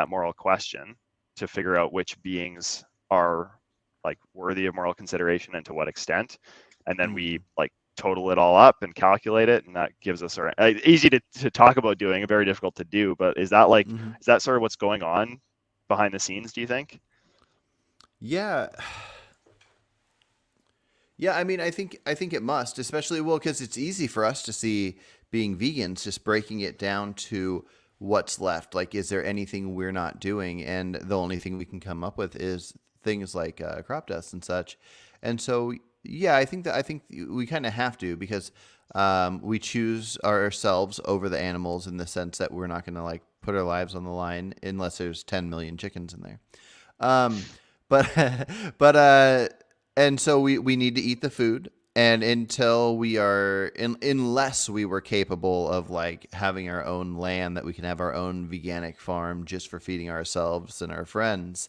moral question to figure out which beings are like worthy of moral consideration and to what extent, and then we Hmm. like total it all up and calculate it, and that gives us our easy to talk about doing, very difficult to do. But Hmm. is that sort of what's going on behind the scenes, do you think? Yeah. Yeah, I mean, I think it must, especially well, because it's easy for us to see being vegans, just breaking it down to what's left. Like, is there anything we're not doing? And the only thing we can come up with is things like crop dust and such. And so, yeah, I think we kind of have to because we choose ourselves over the animals in the sense that we're not going to like put our lives on the line unless there's 10 million chickens in there. Um, but but And so we need to eat the food. And until we are, unless we were capable of like having our own land that we can have our own veganic farm just for feeding ourselves and our friends,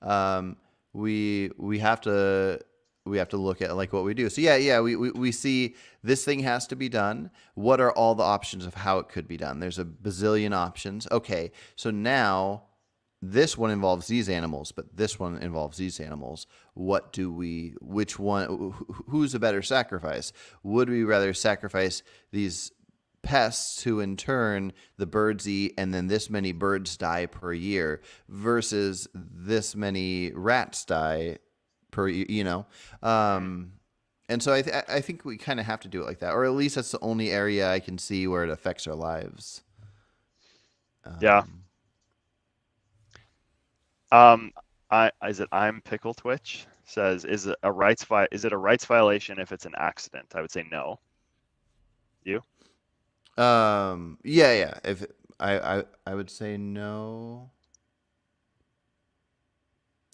um, we have to look at like what we do. So yeah, we see this thing has to be done. What are all the options of how it could be done? There's a bazillion options. Okay, so now this one involves these animals, but this one involves these animals. What do we, which one, who's a better sacrifice? Would we rather sacrifice these pests who in turn the birds eat and then this many birds die per year versus this many rats die per, Mm. and so I think we kind of have to do it like that, or at least that's the only area I can see where it affects our lives. Yeah. Um, Um, is it I'm Pickle Twitch says, is it a rights violation if it's an accident? I would say no. You? yeah. If I would say no.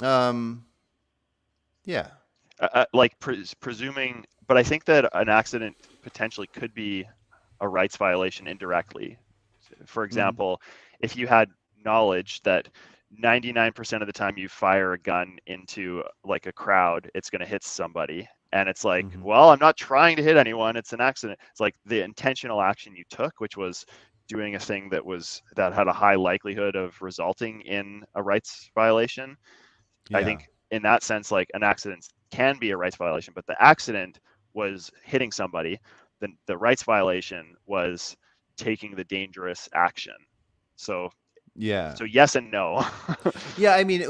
Um, yeah. Like presuming, but I think that an accident potentially could be a rights violation indirectly. For Mm, example, if you had knowledge that 99% of the time you fire a gun into like a crowd, it's going to hit somebody. And it's like, hmm well, I'm not trying to hit anyone. It's an accident. It's like the intentional action you took, which was doing a thing that had a high likelihood of resulting in a rights violation. I Yeah. think in that sense, like an accident can be a rights violation, but the accident was hitting somebody. Then the rights violation was taking the dangerous action. So, Yeah. so yes and no. Yeah, I mean,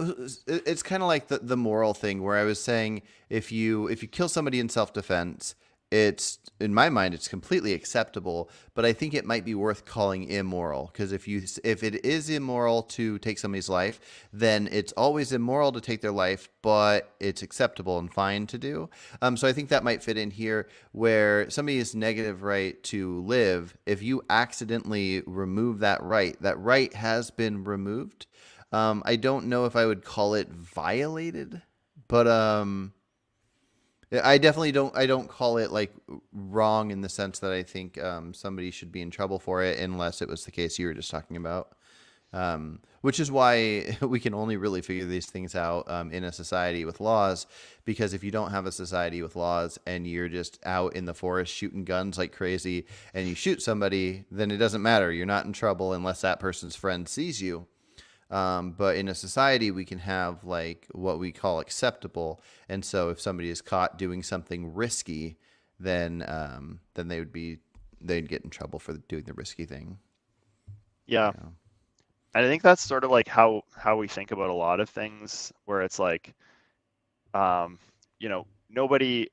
it's kind of like the moral thing where I was saying if you kill somebody in self defense, it's in my mind it's completely acceptable, but I think it might be worth calling immoral because if it is immoral to take somebody's life, then it's always immoral to take their life, but it's acceptable and fine to do. So I think that might fit in here where somebody's negative right to live, if you accidentally remove that right has been removed. I don't know if I would call it violated, but I definitely don't. I don't call it like wrong in the sense that I think somebody should be in trouble for it, unless it was the case you were just talking about. Which is why we can only really figure these things out in a society with laws, because if you don't have a society with laws and you're just out in the forest shooting guns like crazy and you shoot somebody, then it doesn't matter. You're not in trouble unless that person's friend sees you. But in a society, we can have like what we call acceptable. And so if somebody is caught doing something risky, then they'd get in trouble for doing the risky thing. Yeah. Yeah. And I think that's sort of like how we think about a lot of things where it's like, um, nobody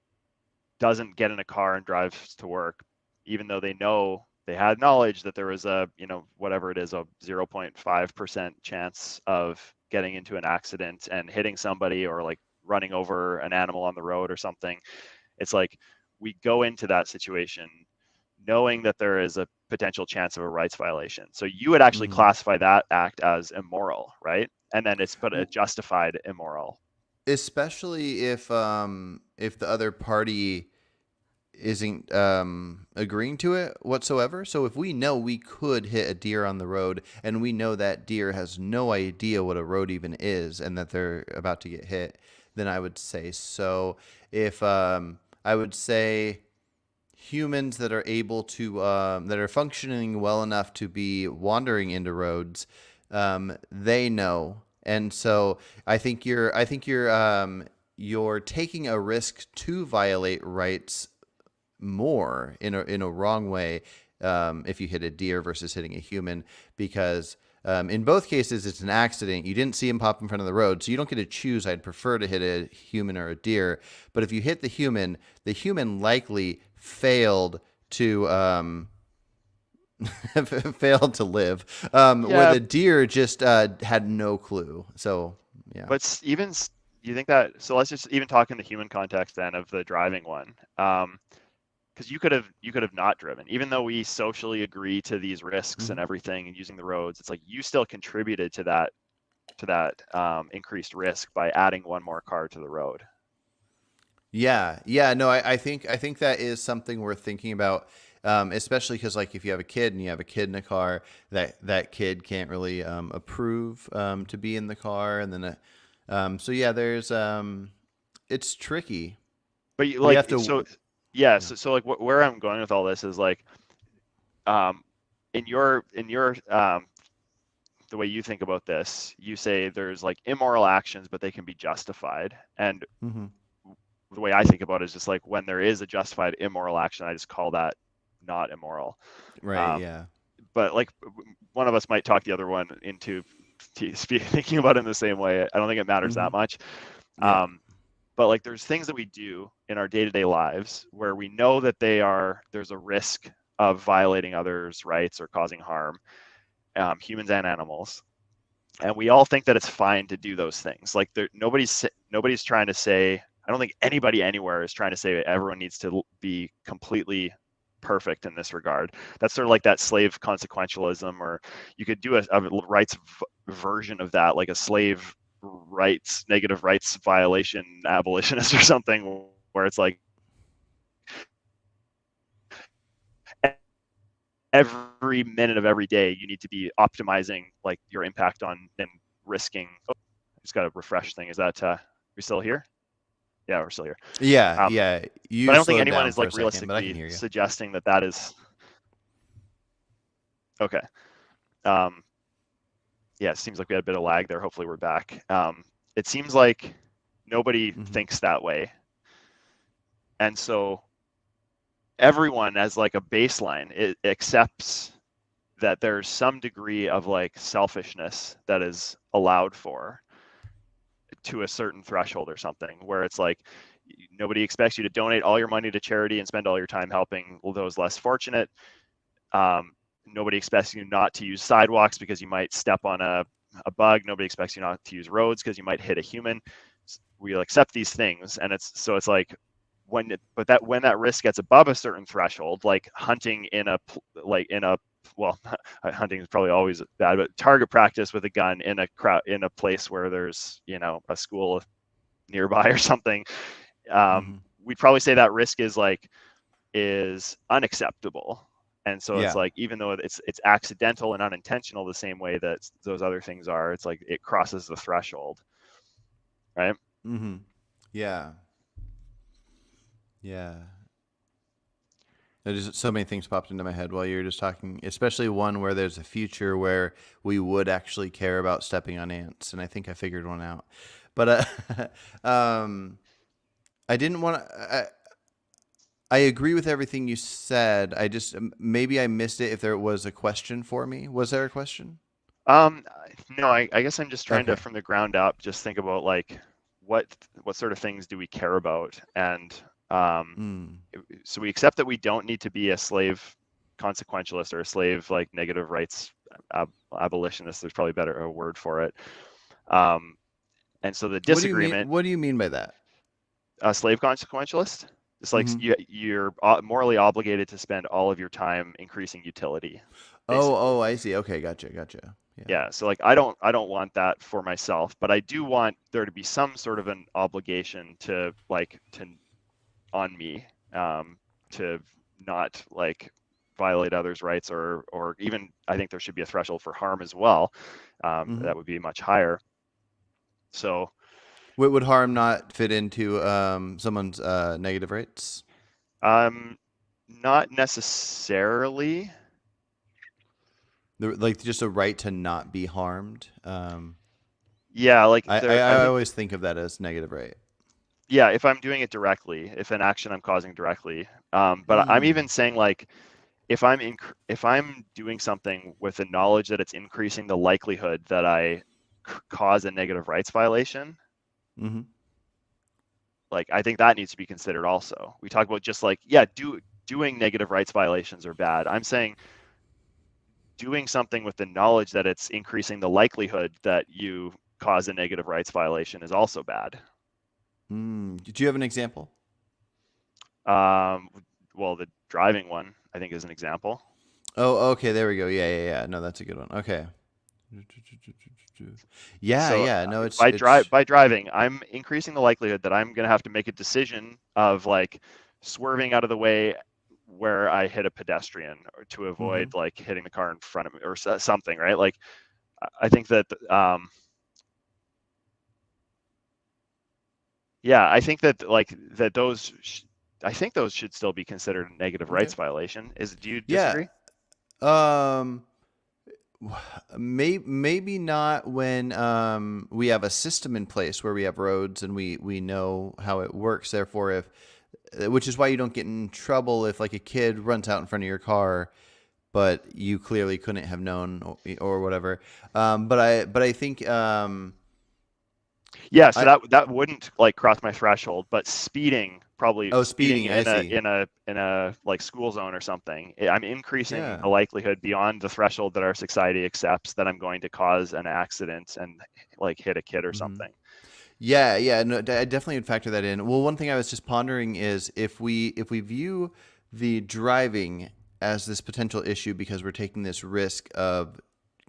doesn't get in a car and drives to work, even though they had knowledge that there was whatever it is, a 0.5% chance of getting into an accident and hitting somebody or like running over an animal on the road or something. It's like we go into that situation knowing that there is a potential chance of a rights violation. So you would actually hmm classify that act as immoral, right? And then it's but a justified immoral. Especially if the other party isn't agreeing to it whatsoever. So if we know we could hit a deer on the road and we know that deer has no idea what a road even is and that they're about to get hit, then I would say so. If I would say humans that are able to that are functioning well enough to be wandering into roads, they know, and so you're taking a risk to violate rights more in a wrong way if you hit a deer versus hitting a human, because in both cases it's an accident. You didn't see him pop in front of the road, so you don't get to choose. I'd prefer to hit a human or a deer. But if you hit the human likely failed to failed to live, where Yeah, the deer just had no clue. So yeah. but you think that, so let's just even talk in the human context then of the driving one. Because you could have not driven, even though we socially agree to these risks and Mhm. everything and using the roads. It's like you still contributed to that increased risk by adding one more car to the road. Yeah. No, I think that is something worth thinking about, especially because like if you have a kid and you have a kid in a car, that kid can't really approve to be in the car, and then so yeah, there's it's tricky. But you We like have to. so yeah, Yeah. so like where I'm going with all this is like um in your the way you think about this, you say there's like immoral actions, but they can be justified. And Hmm. the way I think about it is just like when there is a justified immoral action, I just call that not immoral. Right. Um, Yeah. but like one of us might talk the other one into thinking about it in the same way. I don't think it matters Hmm. that much. Yeah. Um, but like there's things that we do in our day-to-day lives where we know that there's a risk of violating others' rights or causing harm, humans and animals, and we all think that it's fine to do those things. Like nobody's trying to say. I don't think anybody anywhere is trying to say that everyone needs to be completely perfect in this regard. That's sort of like that slave consequentialism, or you could do a rights version of that, like a slave rights, negative rights violation abolitionist or something, where it's like every minute of every day you need to be optimizing like your impact on and risking. Oh, I just got a refresh thing. Is that we still here? Yeah, we're still here. Yeah. Um, Yeah. but You I don't think slowed anyone down is for like a second, but I can realistically hear you. suggesting that that is okay. Um, yeah, it seems like we had a bit of lag there. Hopefully we're back. It seems like nobody Hmm. thinks that way. And so everyone as like a baseline, it accepts that there's some degree of like selfishness that is allowed for to a certain threshold or something, where it's like nobody expects you to donate all your money to charity and spend all your time helping those less fortunate. Nobody expects you not to use sidewalks because you might step on a bug. Nobody expects you not to use roads because you might hit a human. We accept these things, and it's like when that risk gets above a certain threshold, like hunting in a well, hunting is probably always bad, but target practice with a gun in a crowd in a place where there's a school nearby or something, Hmm. we'd probably say that risk is unacceptable. And so it's Yeah. like even though it's accidental and unintentional the same way that those other things are, it's like it crosses the threshold, right? Hmm. Yeah. Yeah. There's so many things popped into my head while you were just talking, especially one where there's a future where we would actually care about stepping on ants, and I think I figured one out. But I didn't want to. I agree with everything you said. I just maybe I missed it if there was a question for me. Was there a question? Um, no, I guess I'm just trying to, Okay. from the ground up, just think about like what what sort of things do we care about, and um, Mm. so we accept that we don't need to be a slave consequentialist or a slave like negative rights abolitionist. There's probably better a word for it. Um, and so the What do you mean? disagreement, What do you mean by that? a slave consequentialist, it's like Hmm. you're morally obligated to spend all of your time increasing utility, Oh, basically. oh, I see. Okay, gotcha. Yeah. Yeah, so like I don't want that for myself, but I do want there to be some sort of an obligation to on me, to not like violate others' rights, or even I think there should be a threshold for harm as well. Hmm. That would be much higher. So Would harm not fit into someone's negative rights? not necessarily. Like just a right to not be harmed. Yeah, like I, I, there I I think always think of that as negative right. yeah, if I'm doing it directly, if an action I'm causing directly. But I'm even Mm. saying like if I'm doing something with the knowledge that it's increasing the likelihood that I cause a negative rights violation, Mm-hmm. like I think that needs to be considered also. We talk about just like yeah, doing negative rights violations are bad. I'm saying doing something with the knowledge that it's increasing the likelihood that you cause a negative rights violation is also bad. Mm. Did you have an example? Um, well, the driving one I think is an example. Oh, okay. There we go. Yeah. No, that's a good one. Okay. Yeah, So yeah. No, by it's driving, I'm increasing the likelihood that I'm going to have to make a decision of like swerving out of the way where I hit a pedestrian or to hmm avoid like hitting the car in front of me or something, right? Like I think that yeah, I think that like that I think those should still be considered a negative okay. rights violation. Do you Yeah. disagree? Um maybe not when we have a system in place where we have roads and we know how it works. Therefore, if which is why you don't get in trouble if like a kid runs out in front of your car, but you clearly couldn't have known or whatever. But I think Yeah, so I that wouldn't like cross my threshold, but probably oh speeding speeding. I in a see. like school zone or something. I'm increasing Yeah. the likelihood beyond the threshold that our society accepts that I'm going to cause an accident and like hit a kid or hmm something. Yeah, yeah, no, I definitely would factor that in. Well, one thing I was just pondering is if we view the driving as this potential issue because we're taking this risk of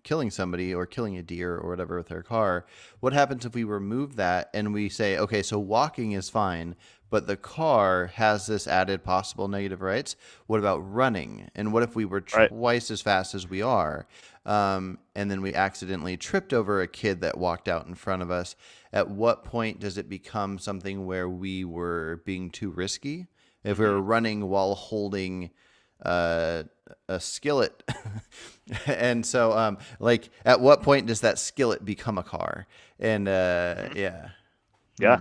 killing somebody or killing a deer or whatever with our car, what happens if we remove that and we say, okay, so walking is fine, but the car has this added possible negative rights? What about running? And what if we were Right. twice as fast as we are? And then we accidentally tripped over a kid that walked out in front of us. At what point does it become something where we were being too risky? If we hmm were running while holding uh, a skillet, and so like, at what point does that skillet become a car? And hmm yeah, Yeah.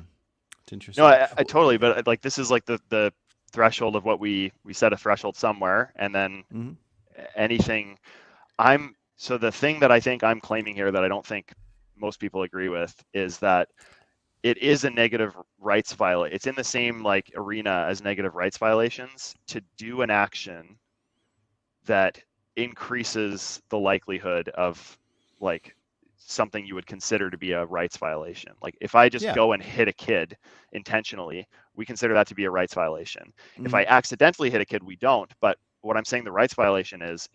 it's No, interesting. I totally, but like this is like the threshold of what we set a threshold somewhere, and then Mm-hmm. anything so the thing that I think I'm claiming here that I don't think most people agree with is that it is a negative rights violation. It's in the same like arena as negative rights violations to do an action that increases the likelihood of like something you would consider to be a rights violation. Like if I just Yeah. go and hit a kid intentionally, we consider that to be a rights violation. If Mm-hmm. I accidentally hit a kid, we don't. But what I'm saying the rights violation is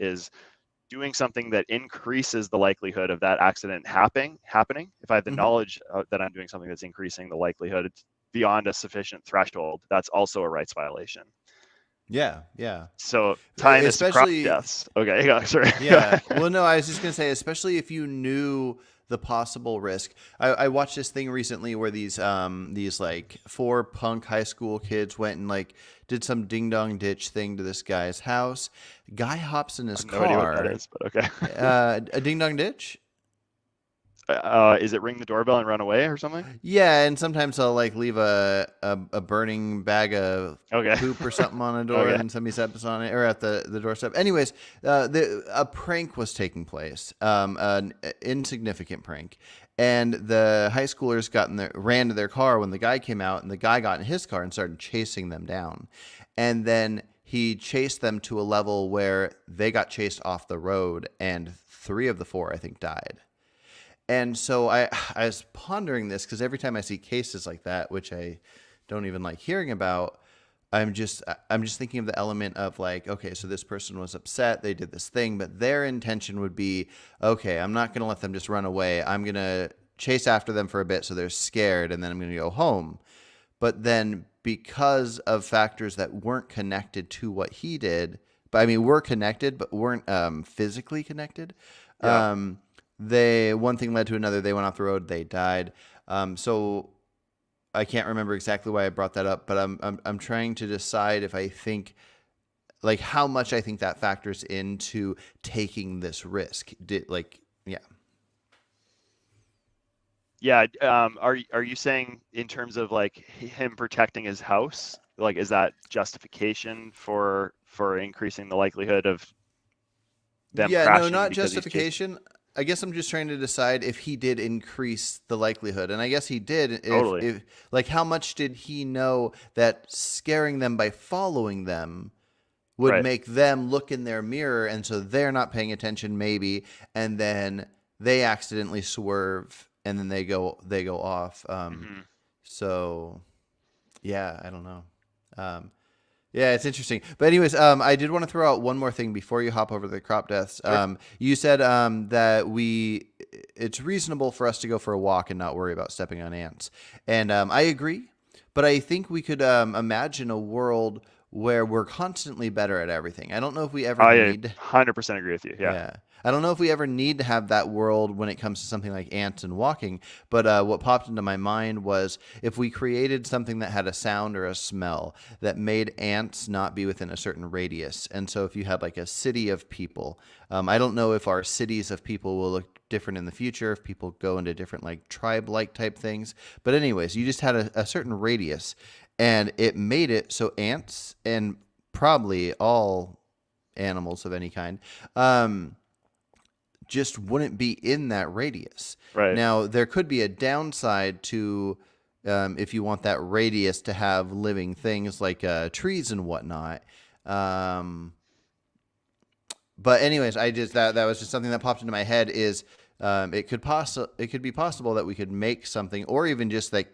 doing something that increases the likelihood of that accident happening. If I have the Mm-hmm. knowledge that I'm doing something that's increasing the likelihood beyond a sufficient threshold, that's also a rights violation. Yeah. Yeah. So tying this to crop Especially, deaths. Okay, yeah, sorry. yeah. Well, no, I was just gonna say, especially if you knew the possible risk. I watched this thing recently where these like four punk high school kids went and like did some ding dong ditch thing to this guy's house. Guy hops in I his have no idea what that car. is, but okay. A ding dong ditch. Is it ring the doorbell and run away or something? Yeah, and sometimes I'll like leave a burning bag of Okay. poop or something on a door, and Okay. then somebody steps on it or at the doorstep. Anyways, a prank was taking place, an insignificant prank, and the high schoolers ran to their car when the guy came out, and the guy got in his car and started chasing them down, and then he chased them to a level where they got chased off the road, and three of the four I think died. And so I was pondering this because every time I see cases like that, which I don't even like hearing about, I'm just thinking of the element of like, okay, so this person was upset, they did this thing, but their intention would be, okay, I'm not going to let them just run away. I'm going to chase after them for a bit so they're scared, and then I'm going to go home. But then because of factors that weren't connected to what he did, but I mean, were connected, but weren't physically connected. Yeah. Um, they one thing led to another. They went off the road. They died. So I can't remember exactly why I brought that up, but I'm trying to decide if I think like how much I think that factors into taking this risk. Yeah. Yeah. Are you saying in terms of like him protecting his house? Like, is that justification for increasing the likelihood of them Yeah, no, crashing not because he's chasing? justification. I guess I'm just trying to decide if he did increase the likelihood. And I guess he did. Totally. If like how much did he know that scaring them by following them would Right. make them look in their mirror, and so they're not paying attention maybe, and then they accidentally swerve and then they go off. hmm So yeah, I don't know. Um, yeah, it's interesting. But anyways, I did want to throw out one more thing before you hop over the crop deaths. Sure. You said that it's reasonable for us to go for a walk and not worry about stepping on ants. And I agree, but I think we could imagine a world where we're constantly better at everything. I don't know if we ever I need. 100% agree with you. Yeah. Yeah. I don't know if we ever need to have that world when it comes to something like ants and walking, but what popped into my mind was if we created something that had a sound or a smell that made ants not be within a certain radius. And so if you had like a city of people, I don't know if our cities of people will look different in the future, if people go into different like tribe like type things. But, anyways, you just had a certain radius and it made it so ants and probably all animals of any kind, just wouldn't be in that radius. Right. Now, there could be a downside to if you want that radius to have living things like trees and whatnot. Um, but anyways, I just that was just something that popped into my head is it could be possible that we could make something, or even just like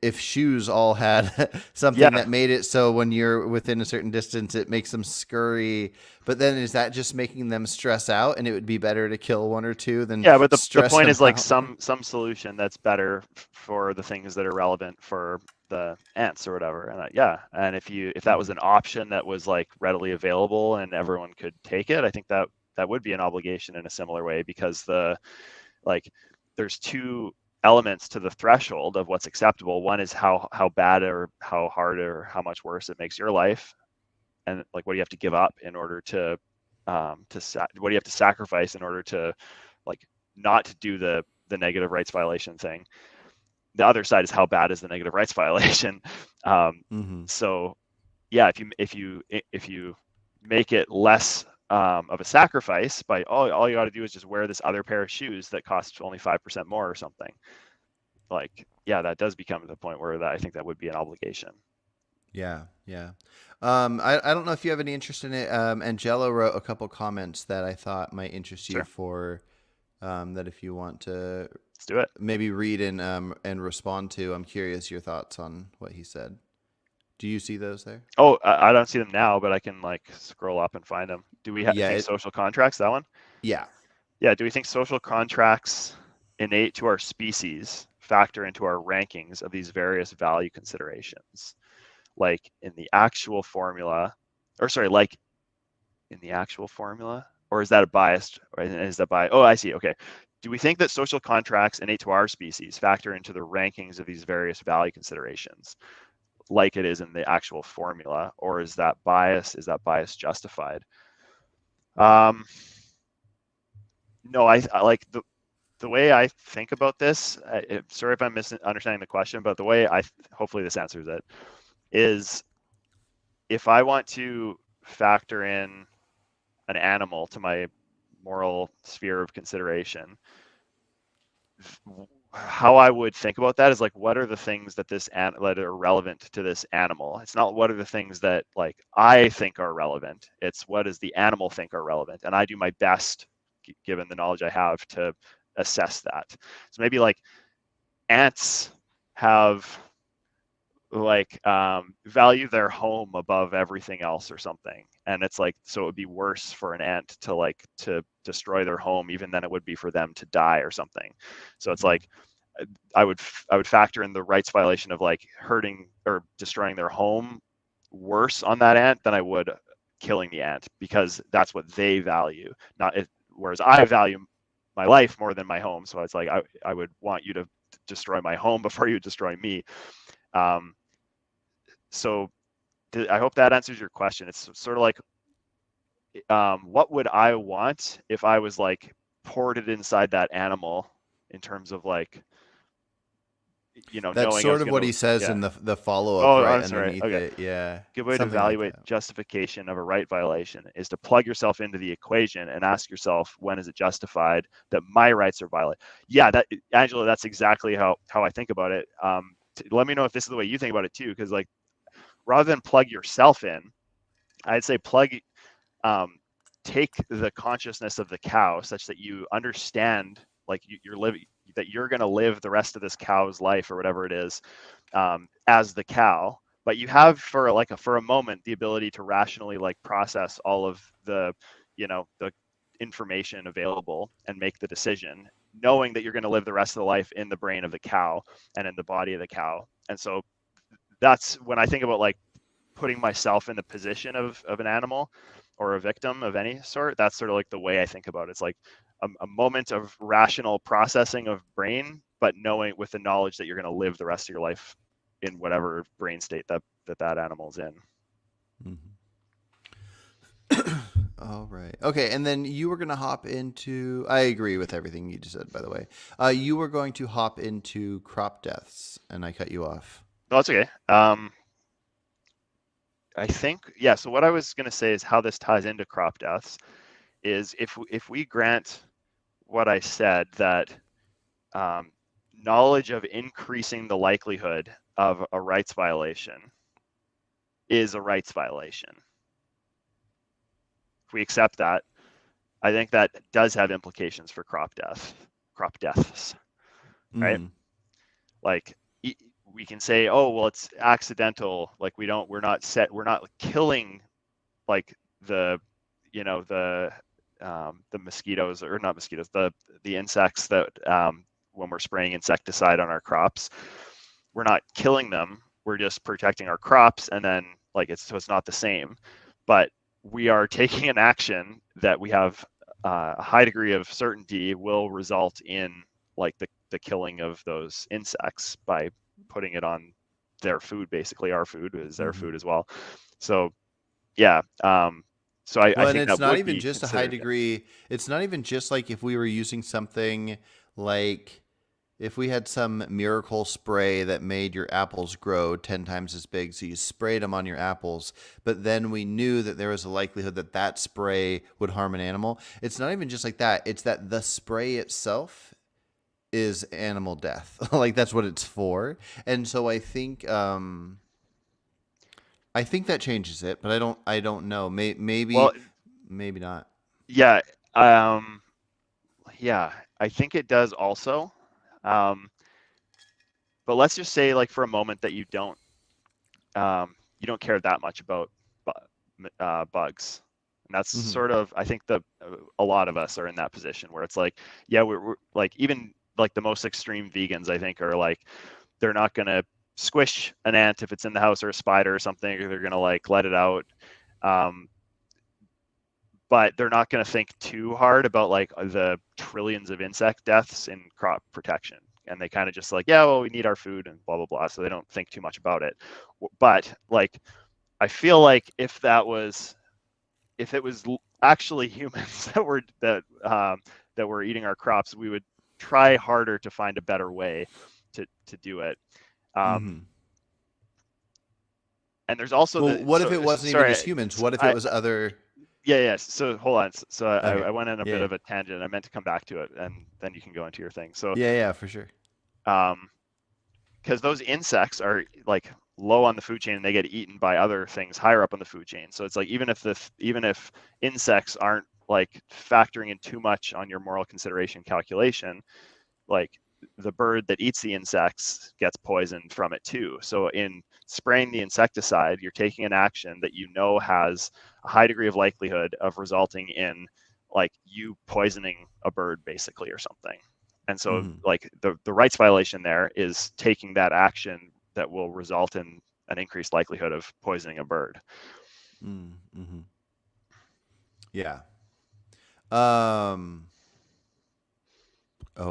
if shoes all had something Yeah. that made it so when you're within a certain distance it makes them scurry, but then is that just making them stress out and it would be better to kill one or two than Yeah, but the stress point them is like out? some solution that's better for the things that are relevant for the ants or whatever. And yeah, and if that was Mhm. an option that was like readily available and everyone could take it, I think that that would be an obligation in a similar way because like there's two elements to the threshold of what's acceptable. One is how bad or how hard or how much worse it makes your life, and like what do you have to give up in order to what do you have to sacrifice in order to like not to do the negative rights violation thing. The other side is how bad is the negative rights violation. um, Mhm. so yeah, if you make it less of a sacrifice by all you got to do is just wear this other pair of shoes that costs only 5% more or something, like yeah, that does become the point where that I think that would be an obligation. Yeah, yeah. I don't know if you have any interest in it. Angela wrote a couple comments that I thought might interest you Sure, for that if you want to let's do it. maybe read and respond to. I'm curious your thoughts on what he said. Do you see those there? Oh, I don't see them now, but I can like scroll up and find them. Do we Yeah, think social contracts, that one? yeah. Yeah, do we think social contracts innate to our species factor into our rankings of these various value considerations? Like in the actual formula, or sorry, like in the actual formula, or is that a biased, or is that by, oh, I see, okay. Do we think that social contracts innate to our species factor into the rankings of these various value considerations like it is in the actual formula, or is that bias justified? Um, no, I like the way I think about this. Sorry if I'm misunderstanding the question, but the way hopefully this answers it is if I want to factor in an animal to my moral sphere of consideration, how I would think about that is like, what are the things that that are relevant to this animal? It's not what are the things that like I think are relevant. It's what does the animal think are relevant, and I do my best, given the knowledge I have, to assess that. So maybe like ants have like value their home above everything else or something, and it's like so it would be worse for an ant to like to destroy their home even than it would be for them to die or something. So it's Mhm. like I would factor in the rights violation of like hurting or destroying their home worse on that ant than I would killing the ant, because that's what they value, not it, whereas I value my life more than my home. So it's like I would want you to destroy my home before you destroy me. um, so I hope that answers your question. It's sort of like, what would I want if I was like ported inside that animal in terms of like, That's knowing I sort was of going what to, he says yeah. in the follow up Oh, right I'm sorry. underneath Okay. it. Yeah, Good way to something like evaluate that. justification of a right violation is to plug yourself into the equation and ask yourself, when is it justified that my rights are violated? Yeah, that Angela, that's exactly how I think about it. Let me know if this is the way you think about it too, because like rather than plug yourself in, I'd say um, take the consciousness of the cow such that you understand like you're living, that you're going to live the rest of this cow's life or whatever it is, as the cow, but you have for a moment the ability to rationally like process all of the information available and make the decision, knowing that you're going to live the rest of the life in the brain of the cow and in the body of the cow. And so that's when I think about like putting myself in the position of an animal or a victim of any sort. That's sort of like the way I think about it. It's like a moment of rational processing of brain, but knowing with the knowledge that you're going to live the rest of your life in whatever brain state that animal's in. All right. Okay, and then you were going to hop into. I agree with everything you just said, by the way. You were going to hop into crop deaths, and I cut you off. No, that's okay. I think, yeah, so what I was going to say is how this ties into crop deaths is if we grant what I said, that knowledge of increasing the likelihood of a rights violation is a rights violation. If we accept that, I think that does have implications for crop deaths, right? Like we can say, oh, well, it's accidental. Like we're not killing like the mosquitoes, or not mosquitoes, the insects that when we're spraying insecticide on our crops, we're not killing them. We're just protecting our crops, and then like it's not the same. But we are taking an action that we have a high degree of certainty will result in like the killing of those insects by putting it on their food. Basically, our food is their food as well. So yeah. So I And think it's that not would even be just a high considered. degree. It's not even just like if we were using something like if we had some miracle spray that made your apples grow 10 times as big, so you sprayed them on your apples, but then we knew that there was a likelihood that that spray would harm an animal. It's not even just like that. It's that the spray itself is animal death. Like that's what it's for. And so I think that changes it, but I don't know. Well, Maybe not. yeah, yeah, I think it does also. But let's just say, like for a moment, that you don't care that much about bugs, and that's sort of, I think a lot of us are in that position where it's like, yeah, we're like, even like the most extreme vegans, I think, are like, they're not gonna squish an ant if it's in the house, or a spider or something, or they're gonna like let it out. But they're not going to think too hard about like the trillions of insect deaths in crop protection. And they kind of just like, yeah, well, we need our food and blah, blah, blah. So they don't think too much about it. But like, I feel like if it was actually humans that were eating our crops, we would try harder to find a better way to do it. And there's also Well, what if it wasn't even just humans? What if it was other? Yeah. So hold on. So Okay. I went on a bit Yeah. of a tangent. I meant to come back to it, and then you can go into your thing. So, Yeah, for sure. Because those insects are like low on the food chain, and they get eaten by other things higher up on the food chain. So it's like, even if insects aren't like factoring in too much on your moral consideration calculation, like the bird that eats the insects gets poisoned from it too. So in spraying the insecticide, you're taking an action that you know has a high degree of likelihood of resulting in like you poisoning a bird basically, or something. And so like the rights violation there is taking that action that will result in an increased likelihood of poisoning a bird. Yeah. Oh,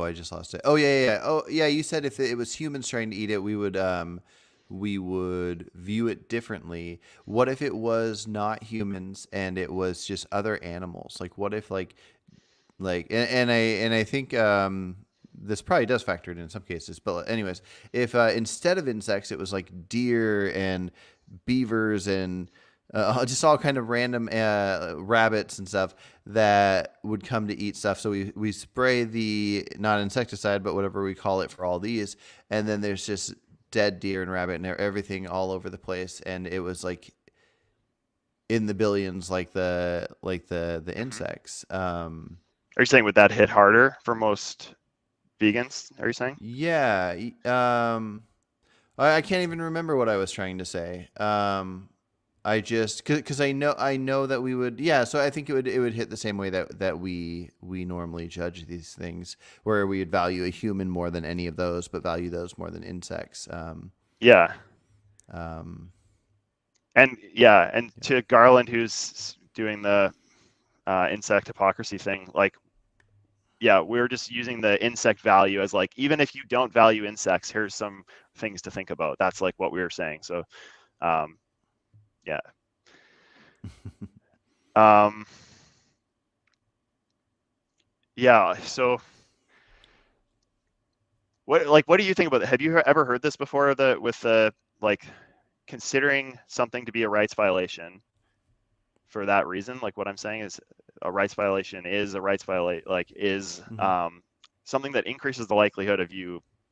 I just lost it. Oh yeah. Oh yeah. You said if it was humans trying to eat it, we would view it differently. What if it was not humans and it was just other animals? Like what if and I think this probably does factor it in some cases. But anyways, if instead of insects, it was like deer and beavers and just all kind of random rabbits and stuff that would come to eat stuff. So we spray the not insecticide, but whatever we call it for all these, and then there's just dead deer and rabbit and everything all over the place, and it was like in the billions, like the insects. Are you saying would that hit harder for most vegans? Are you saying? Yeah. I can't even remember what I was trying to say. I just because I know that we would, yeah. So I think it would hit the same way that we normally judge these things, where we would value a human more than any of those, but value those more than insects. Yeah. Um, And to Garland, who's doing the insect hypocrisy thing, like, yeah, we're just using the insect value as like, even if you don't value insects, here's some things to think about. That's like what we were saying. So, um, yeah. Um, yeah. So what do you think about that? Have you ever heard this before, with the, like, considering something to be a rights violation for that reason? Like, what I'm saying is a rights violation is a rights violation, like, is mhm. something that increases the likelihood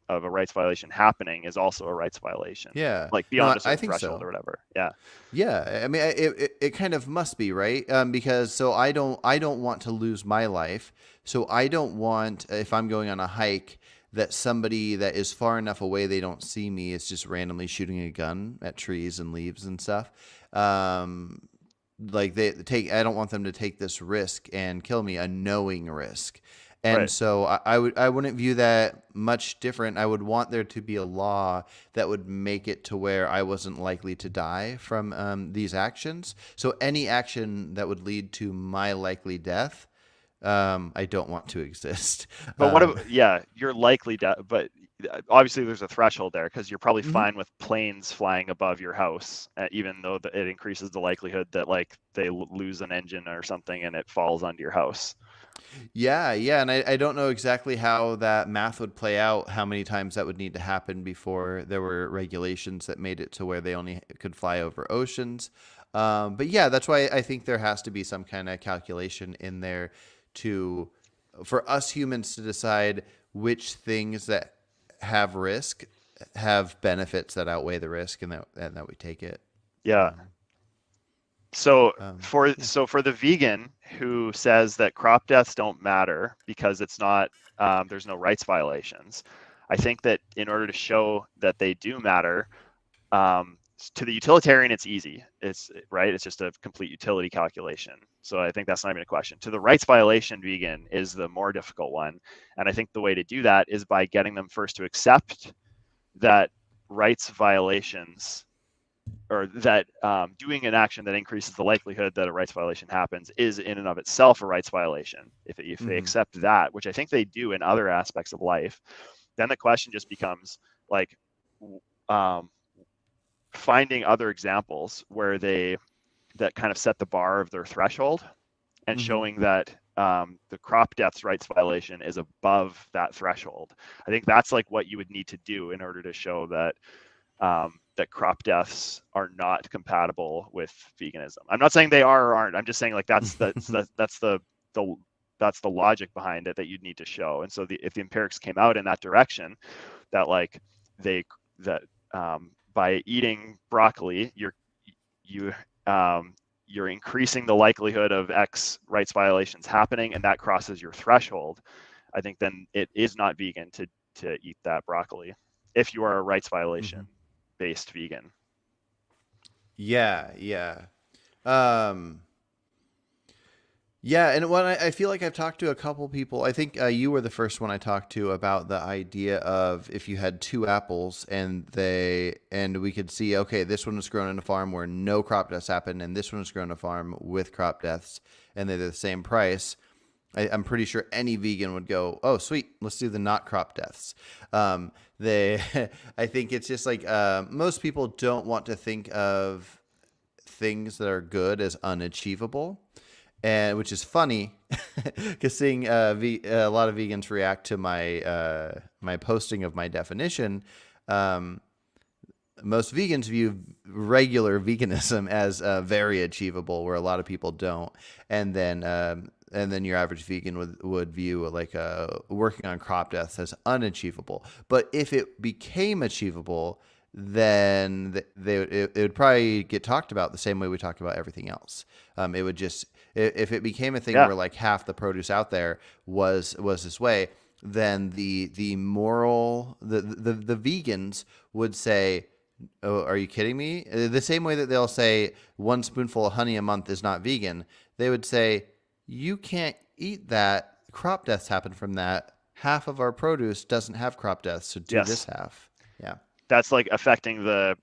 of a rights violation happening is also a rights violation, Yeah, like no, beyond a I certain think threshold so. or whatever. Yeah. Yeah, I mean, it kind of must be right, because so I don't want to lose my life, so I don't want, if I'm going on a hike, that somebody that is far enough away they don't see me is just randomly shooting a gun at trees and leaves and stuff. Um, like I don't want them to take this risk and kill me, a knowing risk. And Right. so I wouldn't view that much different. I would want there to be a law that would make it to where I wasn't likely to die from these actions. So any action that would lead to my likely death, I don't want to exist. But yeah, you're likely to, but obviously there's a threshold there, because you're probably Mhm. fine with planes flying above your house, even though it increases the likelihood that, like, they lose an engine or something and it falls onto your house. Yeah, yeah, and I don't know exactly how that math would play out, how many times that would need to happen before there were regulations that made it to where they only could fly over oceans. But yeah, that's why I think there has to be some kind of calculation in there to for us humans to decide which things that have risk have benefits that outweigh the risk, and that we take it. Yeah. Um, So yeah. for the vegan who says that crop deaths don't matter because it's not, there's no rights violations, I think that in order to show that they do matter, to the utilitarian, it's easy. It's right. It's just a complete utility calculation. So I think that's not even a question. To the rights violation vegan is the more difficult one. And I think the way to do that is by getting them first to accept that rights violations, or that doing an action that increases the likelihood that a rights violation happens is in and of itself a rights violation. If they Hmm. accept that, which I think they do in other aspects of life, then the question just becomes, like, um, finding other examples where they that kind of set the bar of their threshold, and Hmm. showing that the crop deaths rights violation is above that threshold. I think that's like what you would need to do in order to show that that crop deaths are not compatible with veganism. I'm not saying they are or aren't. I'm just saying, like, the that's the logic behind it that you'd need to show. And so if the empirics came out in that direction, that, like, they that by eating broccoli, you you're increasing the likelihood of X rights violations happening, and that crosses your threshold, I think then it is not vegan to eat that broccoli if you are a rights violation Hmm. based vegan. Yeah, yeah. Um, Yeah, and when I feel like I've talked to a couple people, I think you were the first one I talked to about the idea of if you had two apples and we could see, okay, this one was grown in a farm where no crop deaths happen, and this one was grown in a farm with crop deaths, and they're the same price. I'm pretty sure any vegan would go, oh, sweet, let's do the not crop deaths. They, I think it's just like most people don't want to think of things that are good as unachievable, and which is funny because seeing a lot of vegans react to my posting of my definition. Um, Most vegans view regular veganism as very achievable, where a lot of people don't, and then your average vegan would view like working on crop deaths as unachievable. But if it became achievable, then it would probably get talked about the same way we talk about everything else. It would just if it became a thing Yeah. where like half the produce out there was this way, then the vegans would say Oh, are you kidding me? The same way that they'll say one spoonful of honey a month is not vegan, they would say you can't eat that. Crop deaths happen from that. Half of our produce doesn't have crop deaths, so do this Yes, half. Yeah. that's like affecting the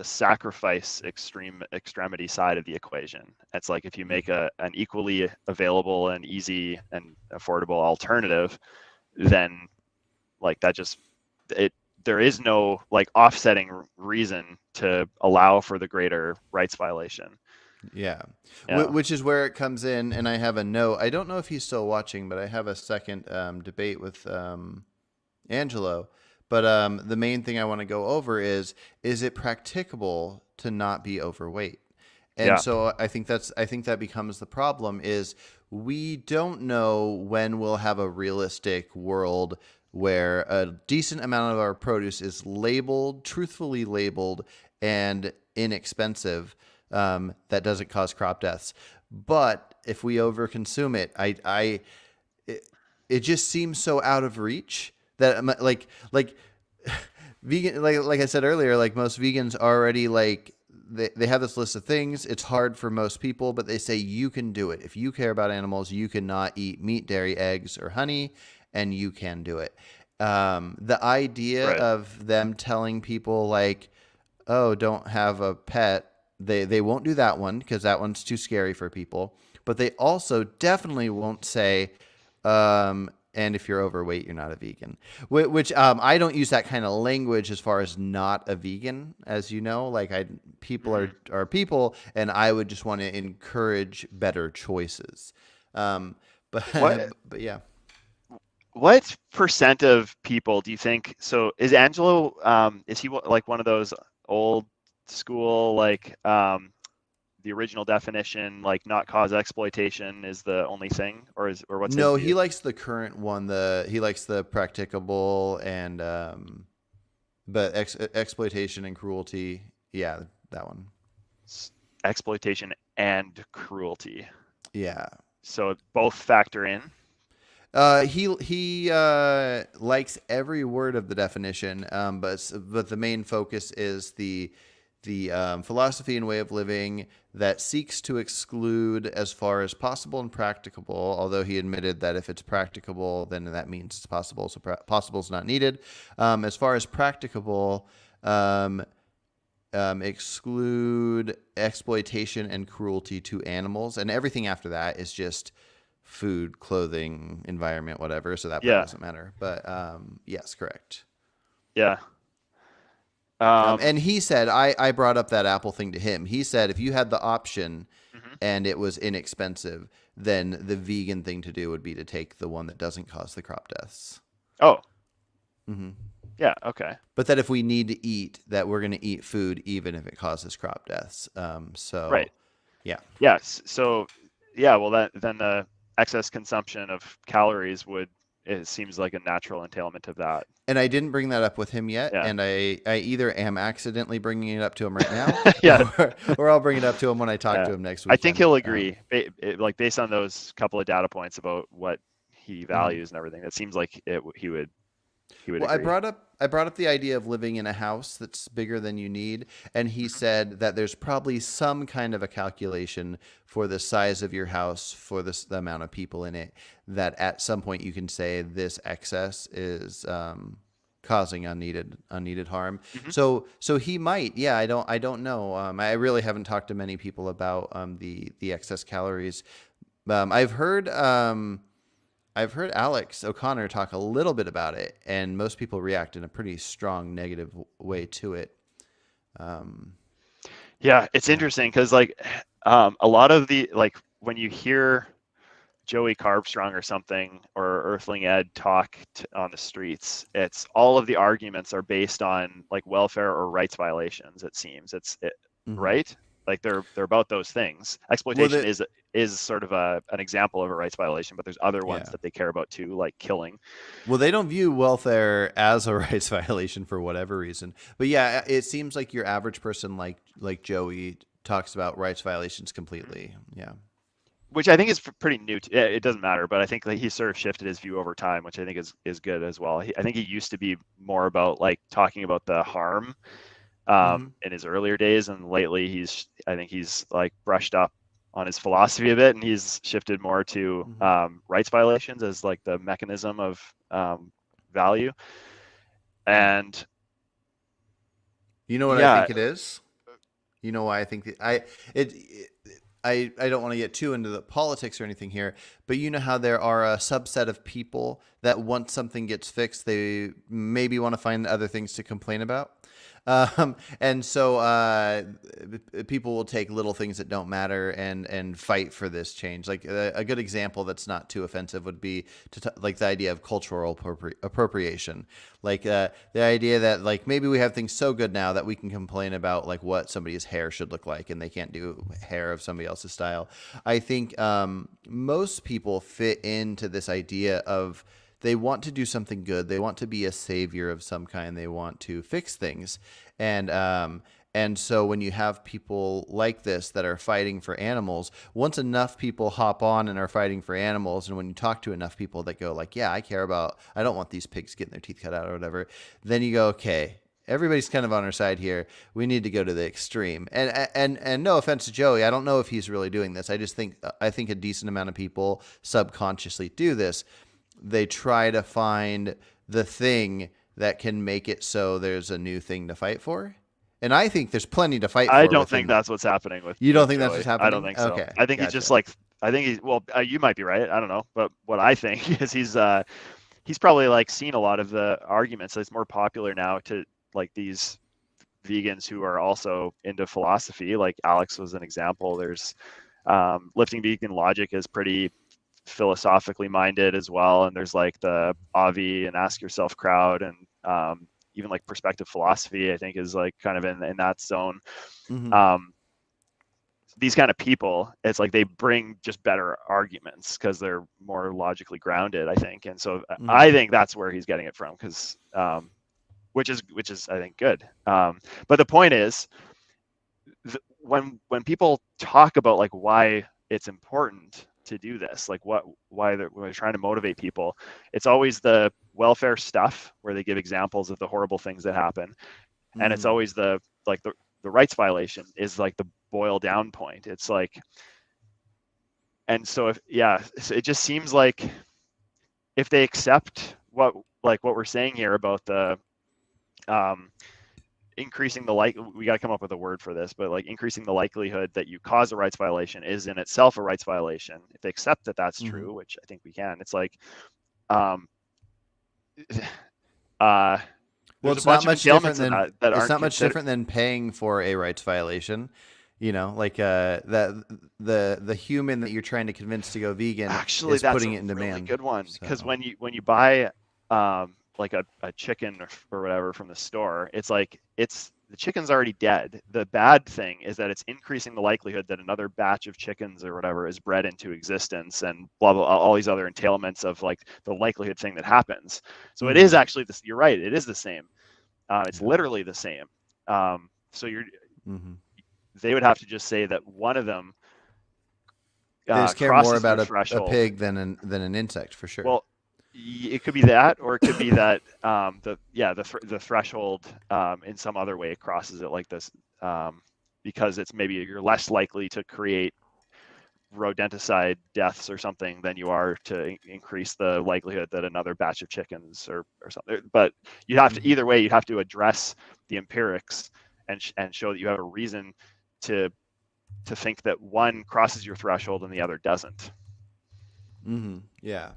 sacrifice extremity side of the equation. It's like if you make an equally available and easy and affordable alternative, then like that just it there is no like offsetting reason to allow for the greater rights violation. Yeah. Yeah. Which is where it comes in. And I have a note. I don't know if he's still watching, but I have a second debate with Angelo. But the main thing I want to go over is it practicable to not be overweight? And Yeah. so I think that becomes the problem is we don't know when we'll have a realistic world where a decent amount of our produce is labeled, truthfully labeled, and inexpensive, that doesn't cause crop deaths. But if we overconsume it, it just seems so out of reach that like vegan like I said earlier, like most vegans already like they have this list of things. It's hard for most people, but they say you can do it. If you care about animals, you cannot eat meat, dairy, eggs, or honey, and you can do it. The idea Right. of them telling people like, oh, don't have a pet, they won't do that one because that one's too scary for people. But they also definitely won't say, and if you're overweight, you're not a vegan. Which I don't use that kind of language as far as not a vegan, as you know. Like people Hmm. are people, and I would just want to encourage better choices. But What but yeah. what percent of people do you think? So is Angelo? Is he like one of those old school like the original definition, like not cause exploitation is the only thing, or what's his No, he view? likes the current one. He likes the practicable and but exploitation and cruelty. Yeah, that one. Exploitation and cruelty. Yeah. So both factor in. He likes every word of the definition, but the main focus is the philosophy and way of living that seeks to exclude as far as possible and practicable. Although he admitted that if it's practicable, then that means it's possible. So possible is not needed. As far as practicable, um, exclude exploitation and cruelty to animals, and everything after that is just food, clothing, environment, whatever. So that part Yeah, doesn't matter. But yes, correct. yeah. Um, And he said, I brought up that Apple thing to him. He said, if you had the option mhm. and it was inexpensive, then the vegan thing to do would be to take the one that doesn't cause the crop deaths. Oh, Hmm. yeah. Okay. But that if we need to eat, that we're going to eat food even if it causes crop deaths. Right. Yeah. Yes. So, yeah. Well, then the excess consumption of calories would. It seems like a natural entailment of that. And I didn't bring that up with him yet, Yeah. and I either am accidentally bringing it up to him right now, Yeah. or I'll bring it up to him when I talk Yeah. to him next I think weekend. he'll agree. Like based on those couple of data points about what he Mhm. values and everything, it seems like he would Well, agree. I brought up the idea of living in a house that's bigger than you need, and he Mhm. said that there's probably some kind of a calculation for the size of your house, for the amount of people in it, that at some point you can say this excess is causing unneeded harm. Mhm. So he might, yeah. I don't know. I really haven't talked to many people about the excess calories. I've heard. I've heard Alex O'Connor talk a little bit about it, and most people react in a pretty strong negative way to it. Um, Yeah, it's yeah. interesting because like a lot of the like when you hear Joey Carbstrong or something or Earthling Ed talk on the streets, it's all of the arguments are based on like welfare or rights violations. It seems Hmm. right. Like they're about those things. Well, Exploitation is sort of an example of a rights violation, but there's other ones yeah. that they care about too, like killing. Well, they don't view welfare as a rights violation for whatever reason. But yeah, it seems like your average person, like Joey, talks about rights violations Mhm. completely. Yeah. which I think is pretty new. It doesn't matter, but I think that he sort of shifted his view over time, which I think is good as well. I think he used to be more about like talking about the harm Mm-hmm. in his earlier days, and lately I think he's like brushed up on his philosophy a bit, and he's shifted more to Mm-hmm. rights violations as like the mechanism of value. Hmm. And You know what I yeah, think it is? You know why I think that it I don't want to get too into the politics or anything here, but you know how there are a subset of people that once something gets fixed, they maybe want to find other things to complain about. And so people will take little things that don't matter and fight for this change. Like a good example that's not too offensive would be like the idea of cultural appropriation. Like the idea that like maybe we have things so good now that we can complain about like what somebody's hair should look like and they can't do hair of somebody else's style. I think most people fit into this idea of they want to do something good. They want to be a savior of some kind. They want to fix things. And and so when you have people like this that are fighting for animals, once enough people hop on and are fighting for animals, and when you talk to enough people that go like, yeah, I don't want these pigs getting their teeth cut out or whatever, then you go, okay, everybody's kind of on our side here. We need to go to the extreme. And no offense to Joey, I don't know if he's really doing this. I think a decent amount of people subconsciously do this. They try to find the thing that can make it so there's a new thing to fight for. And I think there's plenty to fight I for don't think within. that's what's happening with You don't think that's Joey. what's I don't happening? think so. Okay, I think he's just gotcha. like, I think he's, well, you might be right. I don't know. But what I think is he's probably like seen a lot of the arguments. It's more popular now to like these vegans who are also into philosophy. Like Alex was an example. There's Lifting Vegan Logic is pretty philosophically minded as well. And there's like the Avi and Ask Yourself crowd, and even like perspective philosophy, I think is like kind of in that zone. Mm-hmm. Um, these kind of people, it's like they bring just better arguments because they're more logically grounded, I think. And so Mm-hmm. I think that's where he's getting it from, because which is I think good. But the point is, when people talk about like why it's important to do this, like why they're trying to motivate people, it's always the welfare stuff where they give examples of the horrible things that happen, and it's Mm-hmm. always the rights violation is like the boil down point. It's like, and so so it just seems like if they accept what we're saying here about the um, increasing the we got to come up with a word for this, but like increasing the likelihood that you cause a rights violation is in itself a rights violation. If they accept that that's Mm-hmm. true, which I think we can, it's like um, uh, Well, there's a bunch of entailments of that it's aren't not much considered. different than paying for a rights violation. You know, like that the human that you're trying to convince to go vegan Actually, is that's putting a it in really demand. good one, because So. when you buy like a chicken or whatever from the store, it's like the chicken's already dead. The bad thing is that it's increasing the likelihood that another batch of chickens or whatever is bred into existence, and blah blah, all these other entailments of like the likelihood thing that happens. So it is Mm-hmm. actually this. You're right. It is the same. It's Yeah. literally the same. So Mm-hmm. they would have to just say that one of them They just care more crosses about their a threshold. pig than an insect for sure. Well, it could be that, or it could be that the threshold in some other way crosses it like this, because it's maybe you're less likely to create rodenticide deaths or something than you are to increase the likelihood that another batch of chickens or something. But you have to, Mm-hmm. either way, you have to address the empirics and show that you have a reason to think that one crosses your threshold and the other doesn't. Mm-hmm. Yeah.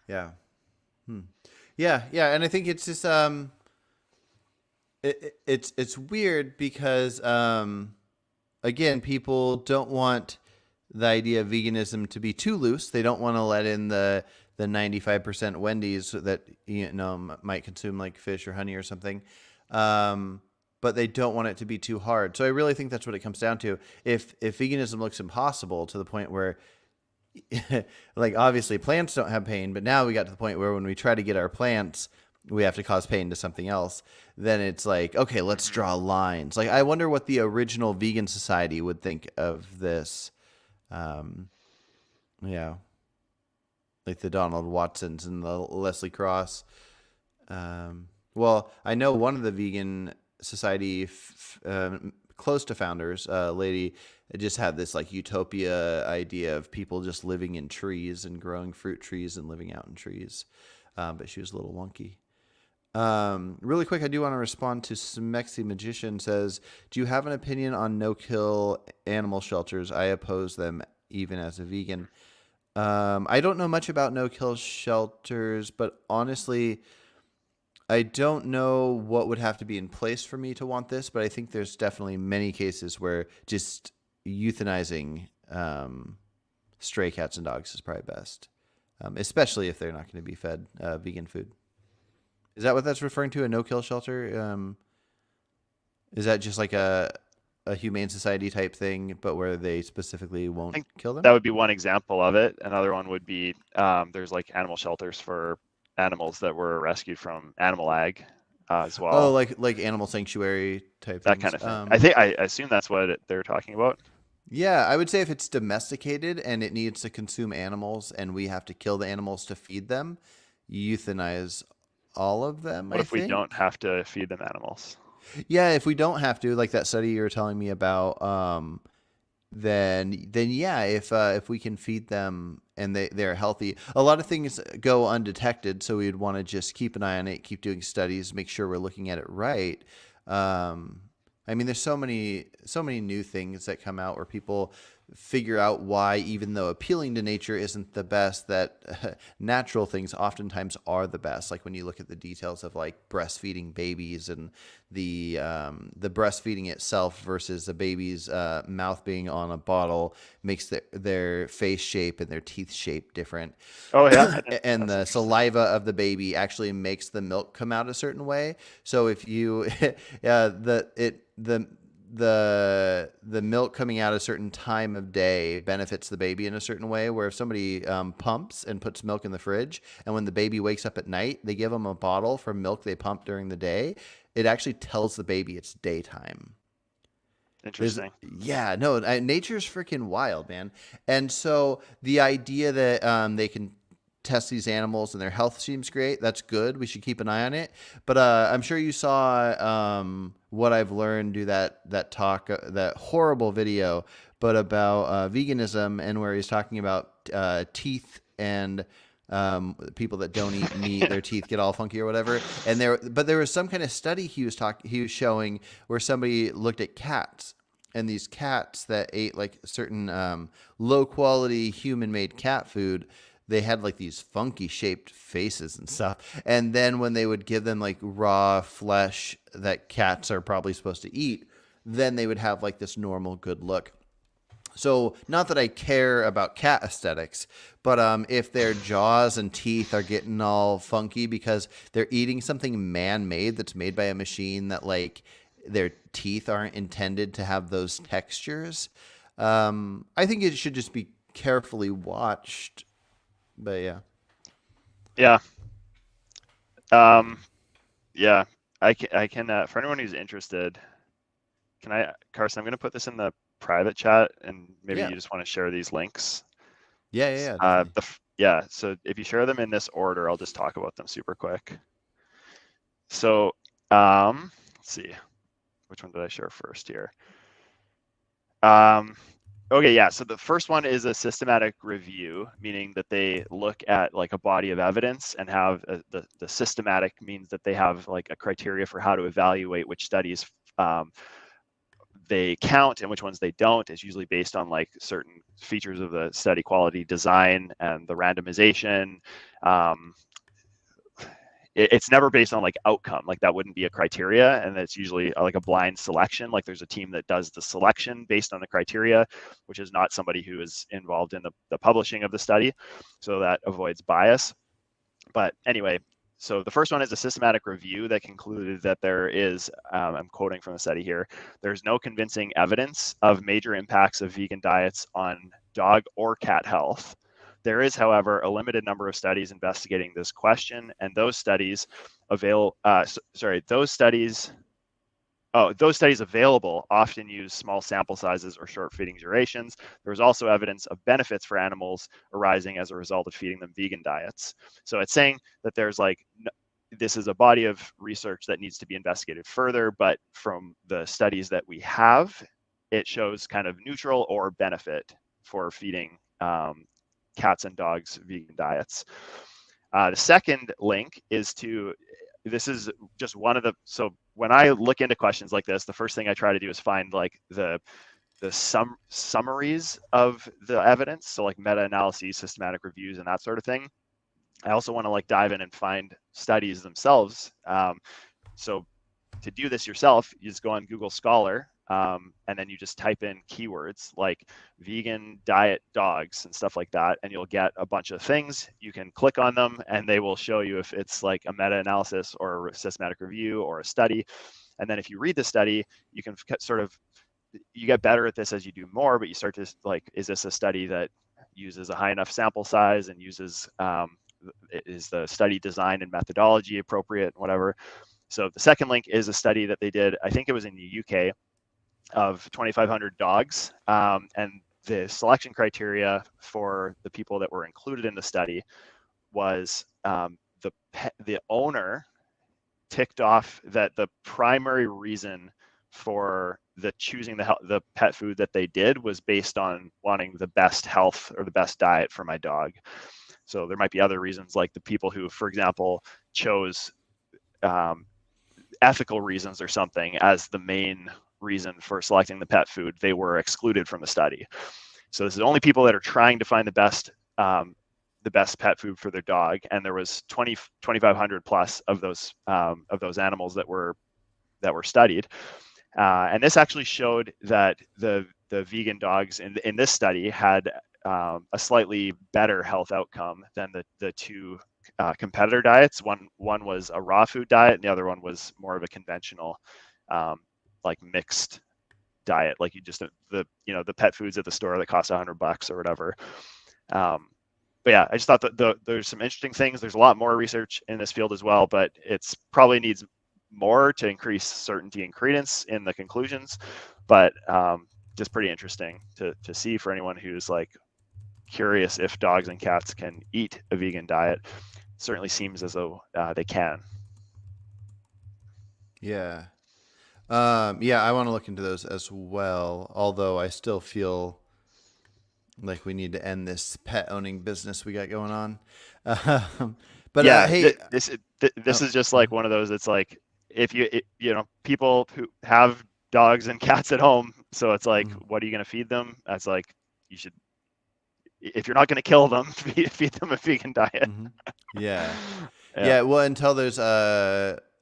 Yeah. Hmm. Yeah. Yeah. And I think it's just it's weird because again, people don't want the idea of veganism to be too loose. They don't want to let in the 95% Wendy's that might consume like fish or honey or something. But they don't want it to be too hard. So I really think that's what it comes down to. If veganism looks impossible to the point where like obviously plants don't have pain, but now we got to the point where when we try to get our plants, we have to cause pain to something else. Then it's like, okay, let's Mm-hmm. draw lines. Like I wonder what the original vegan society would think of this. Um, yeah, like the Donald Watsons and the Leslie Cross. Well, I know one of the vegan society close to founders, lady, just had this like utopia idea of people just living in trees and growing fruit trees and living out in trees. But she was a little wonky. Really quick, I do want to respond to Smexy Magician says, "Do you have an opinion on no-kill animal shelters? I oppose them even as a vegan." I don't know much about no-kill shelters, but honestly, I don't know what would have to be in place for me to want this. But I think there's definitely many cases where just euthanizing stray cats and dogs is probably best, especially if they're not going to be fed vegan food. Is that what that's referring to? A no-kill shelter? Is that just like a humane society type thing, but where they specifically I won't think kill them? that would be one example of it. Another one would be there's like animal shelters for animals that were rescued from animal ag as Oh, well, like animal sanctuary type that kind things. of thing. I assume that's what they're talking about. Yeah, I would say if it's domesticated and it needs to consume animals, and we have to kill the animals to feed them, euthanize all of them. What I if we don't think. have to feed them animals? Yeah, if we don't have to, like that study you were telling me about, then yeah, if we can feed them and they're healthy, a lot of things go undetected, so we'd want to just keep an eye on it, keep doing studies, make sure we're looking at it right. um I mean, there's so many new things that come out where people figure out why, even though appealing to nature isn't the best, that natural things oftentimes are the best. Like when you look at the details of like breastfeeding babies and the breastfeeding itself versus the baby's mouth being on a bottle makes their face shape and their teeth shape different. Oh yeah, And that's the interesting. saliva of the baby actually makes the milk come out a certain way. So if you the milk coming out a certain time of day benefits the baby in a certain way, where if somebody pumps and puts milk in the fridge, and when the baby wakes up at night they give them a bottle for milk they pump during the day, it actually tells the baby it's daytime. There's Interesting. Yeah, no, nature's freaking wild, man. And so the idea that they can test these animals and their health seems great. That's good. We should keep an eye on it. But I'm sure you saw what I've learned. Do that talk, that horrible video, but about veganism, and where he's talking about teeth and people that don't eat meat, their teeth get all funky or whatever. But there was some kind of study he was showing where somebody looked at cats, and these cats that ate like certain low quality human made cat food, they had like these funky shaped faces and stuff. And then when they would give them like raw flesh that cats are probably supposed to eat, then they would have like this normal good look. So, not that I care about cat aesthetics, but if their jaws and teeth are getting all funky because they're eating something man-made that's made by a machine, that like their teeth aren't intended to have those textures, I think it should just be carefully watched. But yeah, Yeah. Um, yeah. I can for anyone who's interested, can I, Carson, I'm going to put this in the private chat, and maybe yeah, you just want to share these links. yeah, definitely. Yeah, so if you share them in this order, I'll just talk about them super quick. So, let's see, which one did I share first here? Okay, yeah, so the first one is a systematic review, meaning that they look at like a body of evidence and have the systematic means that they have like a criteria for how to evaluate which studies they count and which ones they don't. Is usually based on like certain features of the study quality, design, and the randomization. It's never based on like outcome, like that wouldn't be a criteria, and it's usually like a blind selection. Like there's a team that does the selection based on the criteria, which is not somebody who is involved in the publishing of the study, so that avoids bias. But anyway, so the first one is a systematic review that concluded that there is, I'm quoting from the study here, there's no convincing evidence of major impacts of vegan diets on dog or cat health. There is, however, a limited number of studies investigating this question, and those studies those studies available often use small sample sizes or short feeding durations. There was also evidence of benefits for animals arising as a result of feeding them vegan diets. So it's saying that there's like, this is a body of research that needs to be investigated further, but from the studies that we have, it shows kind of neutral or benefit for feeding cats and dogs vegan diets. The second link is to, this is just one of the, so when I look into questions like this, the first thing I try to do is find like the summaries of the evidence. So like meta-analyses, systematic reviews, and that sort of thing. I also want to like dive in and find studies themselves. So to do this yourself, you just go on Google Scholar, and then you just type in keywords like vegan diet dogs and stuff like that, and you'll get a bunch of things. You can click on them and they will show you if it's like a meta-analysis or a systematic review or a study. And then if you read the study, you can sort of, you get better at this as you do more, but you start to like, is this a study that uses a high enough sample size and uses, is the study design and methodology appropriate, whatever. So the second link is a study that they did, I think it was in the UK, of 2,500 dogs. And the selection criteria for the people that were included in the study was the owner ticked off that the primary reason for the choosing the pet food that they did was based on wanting the best health or the best diet for my dog. So there might be other reasons, like the people who, for example, chose ethical reasons or something as the main reason for selecting the pet food, they were excluded from the study. So this is only people that are trying to find the best pet food for their dog, and there was 2,500 plus of those animals that were studied, and this actually showed that the vegan dogs in this study had a slightly better health outcome than the two competitor diets. One was a raw food diet, and the other one was more of a conventional, like mixed diet, like you just the pet foods at the store that cost $100 or whatever. But yeah, I just thought that there's some interesting things. There's a lot more research in this field as well, but it's probably needs more to increase certainty and credence in the conclusions. But just pretty interesting to see for anyone who's like curious if dogs and cats can eat a vegan diet. Certainly seems as though they can. Yeah. Yeah, I want to look into those as well, although I still feel like we need to end this pet owning business we got going on. But yeah, hey, this oh, is just like one of those. It's like if people who have dogs and cats at home, so it's like, mhm, what are you going to feed them? That's like, you should, if you're not going to kill them, feed them a vegan diet. mhm. Yeah. Yeah. Yeah, well, until there's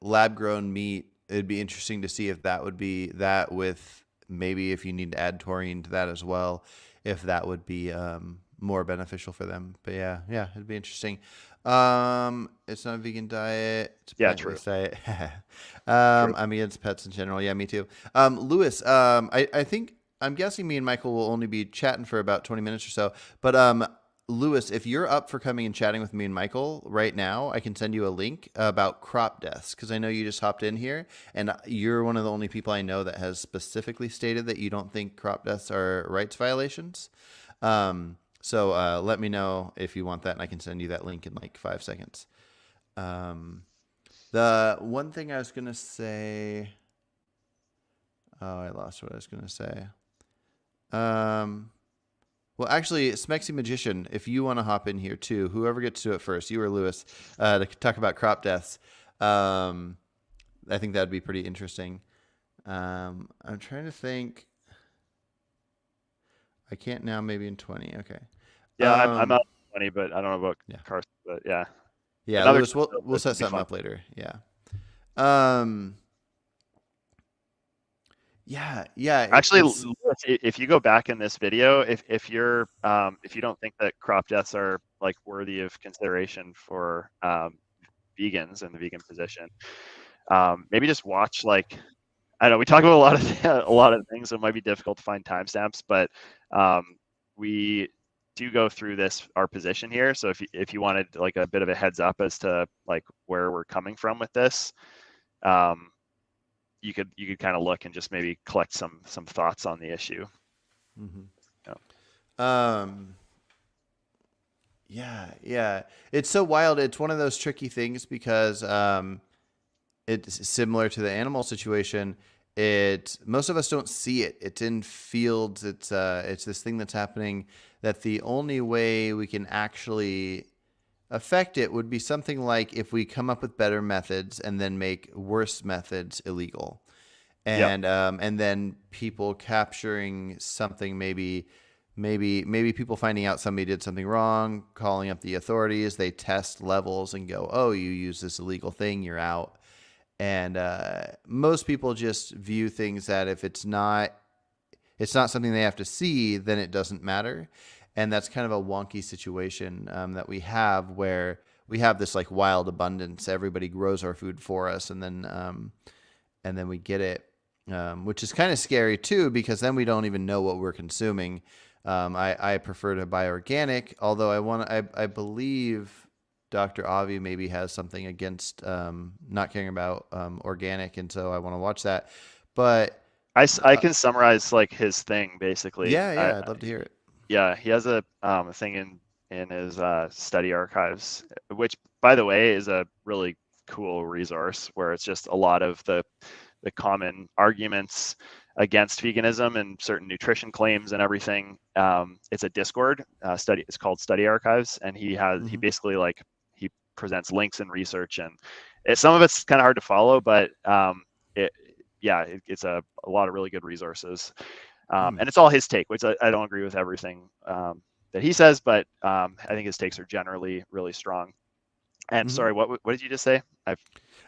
lab grown meat, it'd be interesting to see if that would be that with maybe if you need to add taurine to that as well, if that would be more beneficial for them. But yeah, it'd be interesting. It's not a vegan diet; it's a Yeah. True. plant-based diet. True. I'm against pets in general. Yeah, me too. Lewis, I think I'm guessing me and Michael will only be chatting for about 20 minutes or so, but Lewis, if you're up for coming and chatting with me and Michael right now, I can send you a link about crop deaths because I know you just hopped in here and you're one of the only people I know that has specifically stated that you don't think crop deaths are rights violations. So let me know if you want that and I can send you that link in like 5 seconds. The one thing I was going to say, oh, I lost what I was going to say. Well, actually, Smexy Magician, if you want to hop in here too, whoever gets to it first, you or Lewis, to talk about crop deaths, I think that'd be pretty interesting. I'm trying to think. I can't now. Maybe in 20. Okay. Yeah. I'm out 20, but I don't know about Yeah. Carson. But yeah, Yeah, another Lewis. time, We'll this set would be something fun. up later. Yeah. Um. Yeah. Actually, It's. Lewis, if you go back in this video, if you don't think that crop deaths are like worthy of consideration for vegans in the vegan position, maybe just watch like, I know we talk about a lot of a lot of things, so it might be difficult to find timestamps, but we do go through our position here. So if you wanted like a bit of a heads up as to like where we're coming from with this, um, you could kind of look and just maybe collect some thoughts on the issue. Hmm. Yeah. Um, yeah, yeah. It's so wild. It's one of those tricky things because it's similar to the animal situation. It most of us don't see it. It's in fields. It's this thing that's happening that the only way we can actually affect it would be something like if we come up with better methods and then make worse methods illegal. Yep. And then people capturing something, maybe people finding out somebody did something wrong, calling up the authorities, they test levels and go, oh, you use this illegal thing, you're out. And most people just view things that if it's not something they have to see, then it doesn't matter. And that's kind of a wonky situation that we have, where we have this like wild abundance. Everybody grows our food for us, and then we get it, which is kind of scary too, because then we don't even know what we're consuming. I prefer to buy organic, although I believe Dr. Avi maybe has something against not caring about organic, and so I want to watch that. But I can summarize like his thing basically. yeah, yeah, I'd love to hear it. Yeah, he has a thing in his study archives, which by the way is a really cool resource where it's just a lot of the common arguments against veganism and certain nutrition claims and everything. It's a Discord study. It's called Study Archives, and he Hmm. basically like he presents links and research, and some of it's kind of hard to follow, but it it's a lot of really good resources. Hmm. And it's all his take, which I don't agree with everything that he says, but I think his takes are generally really strong. And Hmm. sorry, what did you just say?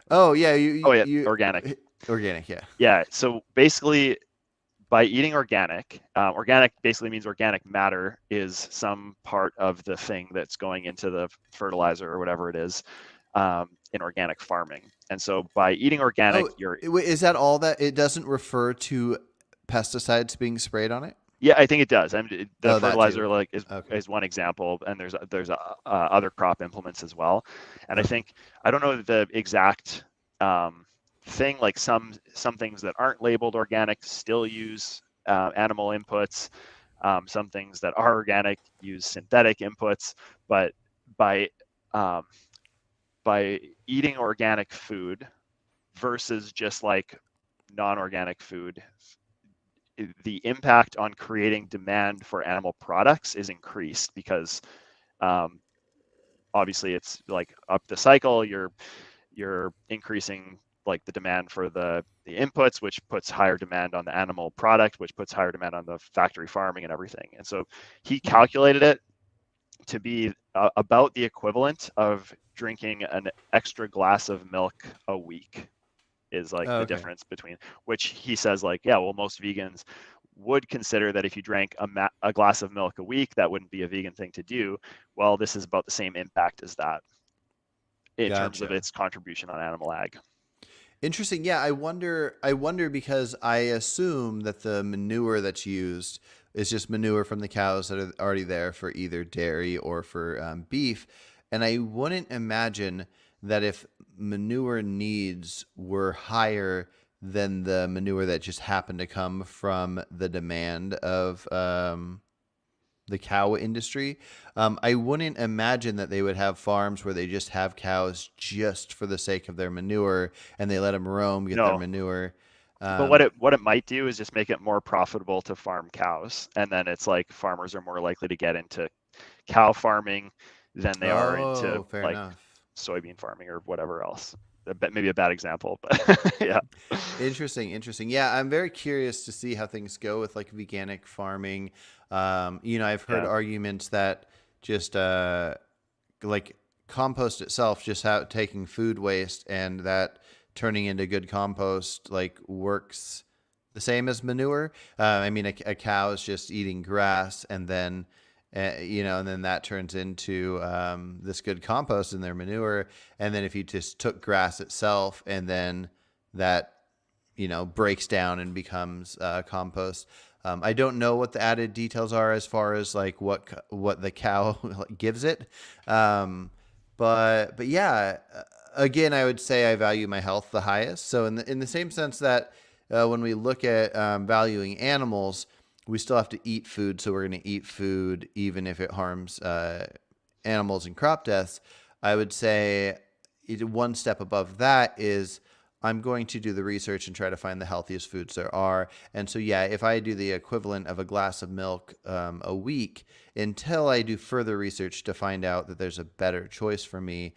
Oh yeah, you Oh yeah, you, organic. you organic, yeah. Yeah. So basically, by eating organic, organic basically means organic matter is some part of the thing that's going into the fertilizer or whatever it is in organic farming. And so by eating organic, Oh, you're wait, is that all that it doesn't refer to pesticides being sprayed on it? yeah, I think it does. I mean, the Oh, that too. fertilizer like Okay. is one example, and there's other crop implements as well. And I Okay. think I don't know the exact thing. Like some things that aren't labeled organic still use animal inputs. Some things that are organic use synthetic inputs. But by um, by eating organic food versus just like non-organic food, the impact on creating demand for animal products is increased because um, obviously it's like up the cycle. You're increasing like the demand for the inputs, which puts higher demand on the animal product, which puts higher demand on the factory farming and everything. And so he Hmm. calculated it to be about the equivalent of drinking an extra glass of milk a week is like Oh, the okay. difference between, which he says like, yeah, well, most vegans would consider that if you drank a glass of milk a week, that wouldn't be a vegan thing to do. Well, this is about the same impact as that in terms of Gotcha. its contribution on animal ag. Interesting. Yeah, I wonder because I assume that the manure that's used is just manure from the cows that are already there for either dairy or for beef. And I wouldn't imagine that if manure needs were higher than the manure that just happened to come from the demand of the cow industry. I wouldn't imagine that they would have farms where they just have cows just for the sake of their manure, and they let them roam, get their No, manure. but Um, what it might do is just make it more profitable to farm cows, and then it's like farmers are more likely to get into cow farming than they are into oh, fair like enough. soybean farming or whatever else. Maybe a bad example, but yeah, Interesting, interesting. Yeah, I'm very curious to see how things go with like veganic farming. I've heard yeah. arguments that just like compost itself, just taking food waste and that turning into good compost like works the same as manure. I mean, a cow is just eating grass, and then and then that turns into this good compost in their manure. And then if you just took grass itself and then that breaks down and becomes compost. I don't know what the added details are as far as like what the cow gives it, um, but yeah, Again, I would say I value my health the highest. So in the same sense that when we look at valuing animals, we still have to eat food. So we're going to eat food even if it harms animals and crop deaths. I would say one step above that is I'm going to do the research and try to find the healthiest foods there are. And so, yeah, if I do the equivalent of a glass of milk a week until I do further research to find out that there's a better choice for me,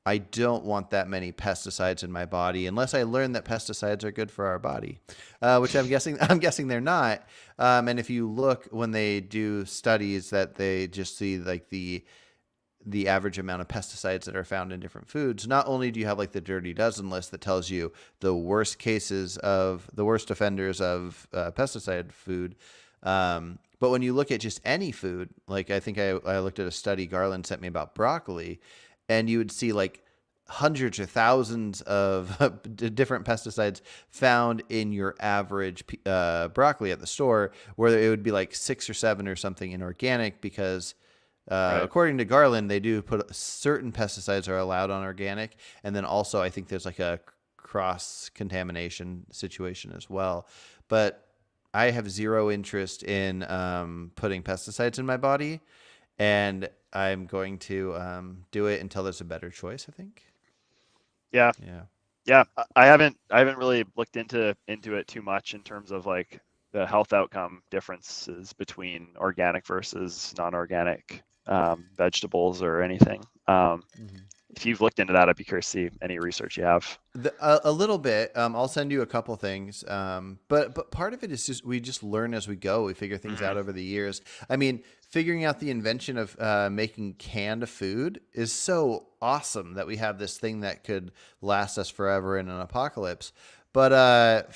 I don't want that many pesticides in my body unless I learn that pesticides are good for our body, which I'm guessing they're not. And if you look when they do studies, that they just see like the average amount of pesticides that are found in different foods. Not only do you have like the dirty dozen list that tells you the worst cases of the worst offenders of pesticide food, but when you look at just any food, like I think I looked at a study Garland sent me about broccoli, and you would see like hundreds or thousands of different pesticides found in your average broccoli at the store, where it would be like 6 or 7 or something in organic because Right. according to Garland, they do put certain pesticides are allowed on organic, and then also I think there's like a cross contamination situation as well. But I have zero interest in putting pesticides in my body, and I'm going to do it until there's a better choice, I think. Yeah. Yeah. Yeah. I haven't really looked into it too much in terms of like the health outcome differences between organic versus non-organic vegetables or anything. Mhm. If you've looked into that, I'd be curious to see any research you have. A little bit. I'll send you a couple things. But part of it is just we just learn as we go. We figure things Hmm. out over the years. I mean, figuring out the invention of making canned food is so awesome that we have this thing that could last us forever in an apocalypse. But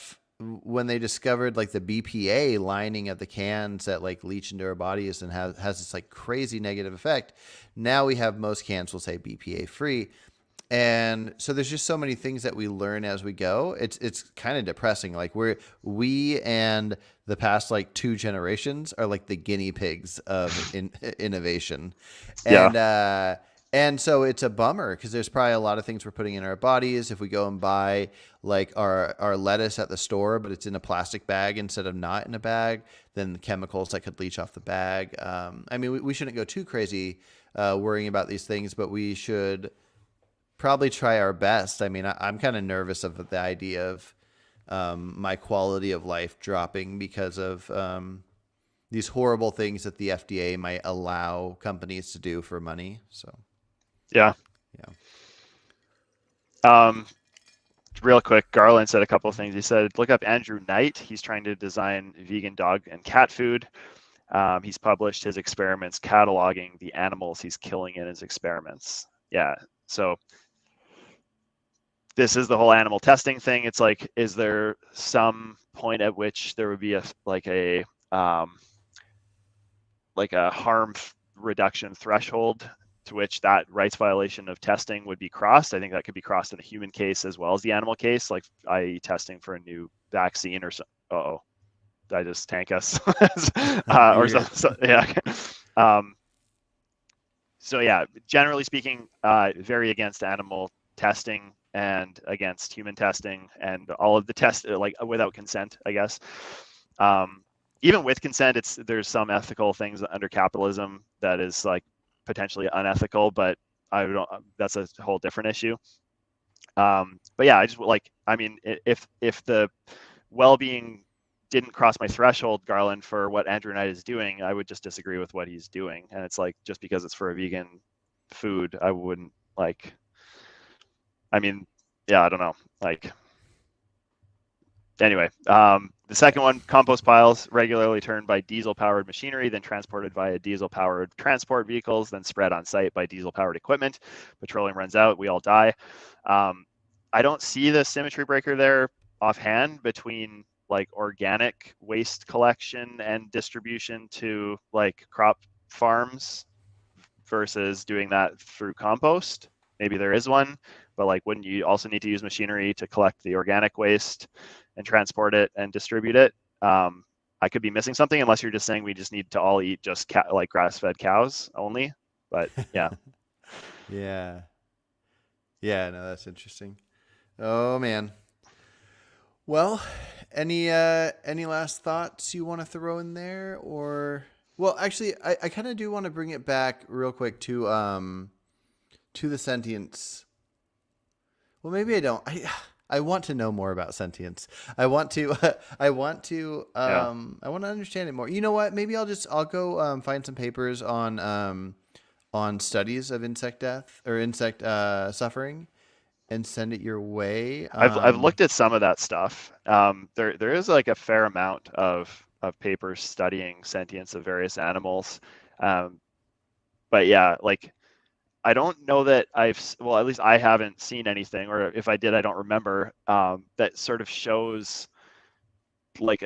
when they discovered like the BPA lining of the cans that like leach into our bodies and has this like crazy negative effect, now we have most cans will say BPA free, and so there's just so many things that we learn as we go. It's kind of depressing. Like we and the past like 2 generations are like the guinea pigs of innovation, Yeah. and so it's a bummer because there's probably a lot of things we're putting in our bodies. If we go and buy like our lettuce at the store, but it's in a plastic bag instead of not in a bag, then the chemicals that could leach off the bag. I mean, we shouldn't go too crazy worrying about these things, but we should probably try our best. I mean, I'm kind of nervous of the idea of my quality of life dropping because of these horrible things that the FDA might allow companies to do for money. So, Yeah. yeah. Um, Real quick, Garland said a couple of things. He said, look up Andrew Knight. He's trying to design vegan dog and cat food. He's published his experiments cataloging the animals he's killing in his experiments. Yeah. So this is the whole animal testing thing. It's like, is there some point at which there would be um, a harm reduction threshold to which that rights violation of testing would be crossed? I think that could be crossed in the human case as well as the animal case, like i.e. testing for a new vaccine or so. Uh-oh, did I just tank us? Or You're yeah. um, so yeah, generally speaking, very against animal testing and against human testing and all of the tests like without consent, I guess. Um, Even with consent, there's some ethical things under capitalism that is like potentially unethical, but I don't. That's a whole different issue. But yeah, I just like. I mean, if the well-being didn't cross my threshold, Garland, for what Andrew Knight is doing, I would just disagree with what he's doing. And it's like just because it's for a vegan food, I wouldn't like. I mean, yeah, I don't know. Like anyway, the second one, compost piles regularly turned by diesel-powered machinery, then transported via diesel-powered transport vehicles, then spread on site by diesel-powered equipment. Petroleum runs out, we all die. I don't see the symmetry breaker there offhand between like organic waste collection and distribution to like crop farms versus doing that through compost. Maybe there is one, but like, wouldn't you also need to use machinery to collect the organic waste and transport it and distribute it? I could be missing something unless you're just saying we just need to all eat just like grass-fed cows only. But yeah, yeah. Yeah, no, that's interesting. Oh man. Well, any last thoughts you want to throw in there, or well, actually, I kind of do want to bring it back real quick to the sentience. Well, maybe I don't. I want to know more about sentience. I want to Yeah. I want to understand it more. You know what? Maybe I'll go find some papers on studies of insect death or insect suffering and send it your way. I've looked at some of that stuff. There is like a fair amount of papers studying sentience of various animals. Um, but yeah, like I don't know that well, at least I haven't seen anything, or if I did, I don't remember, that sort of shows like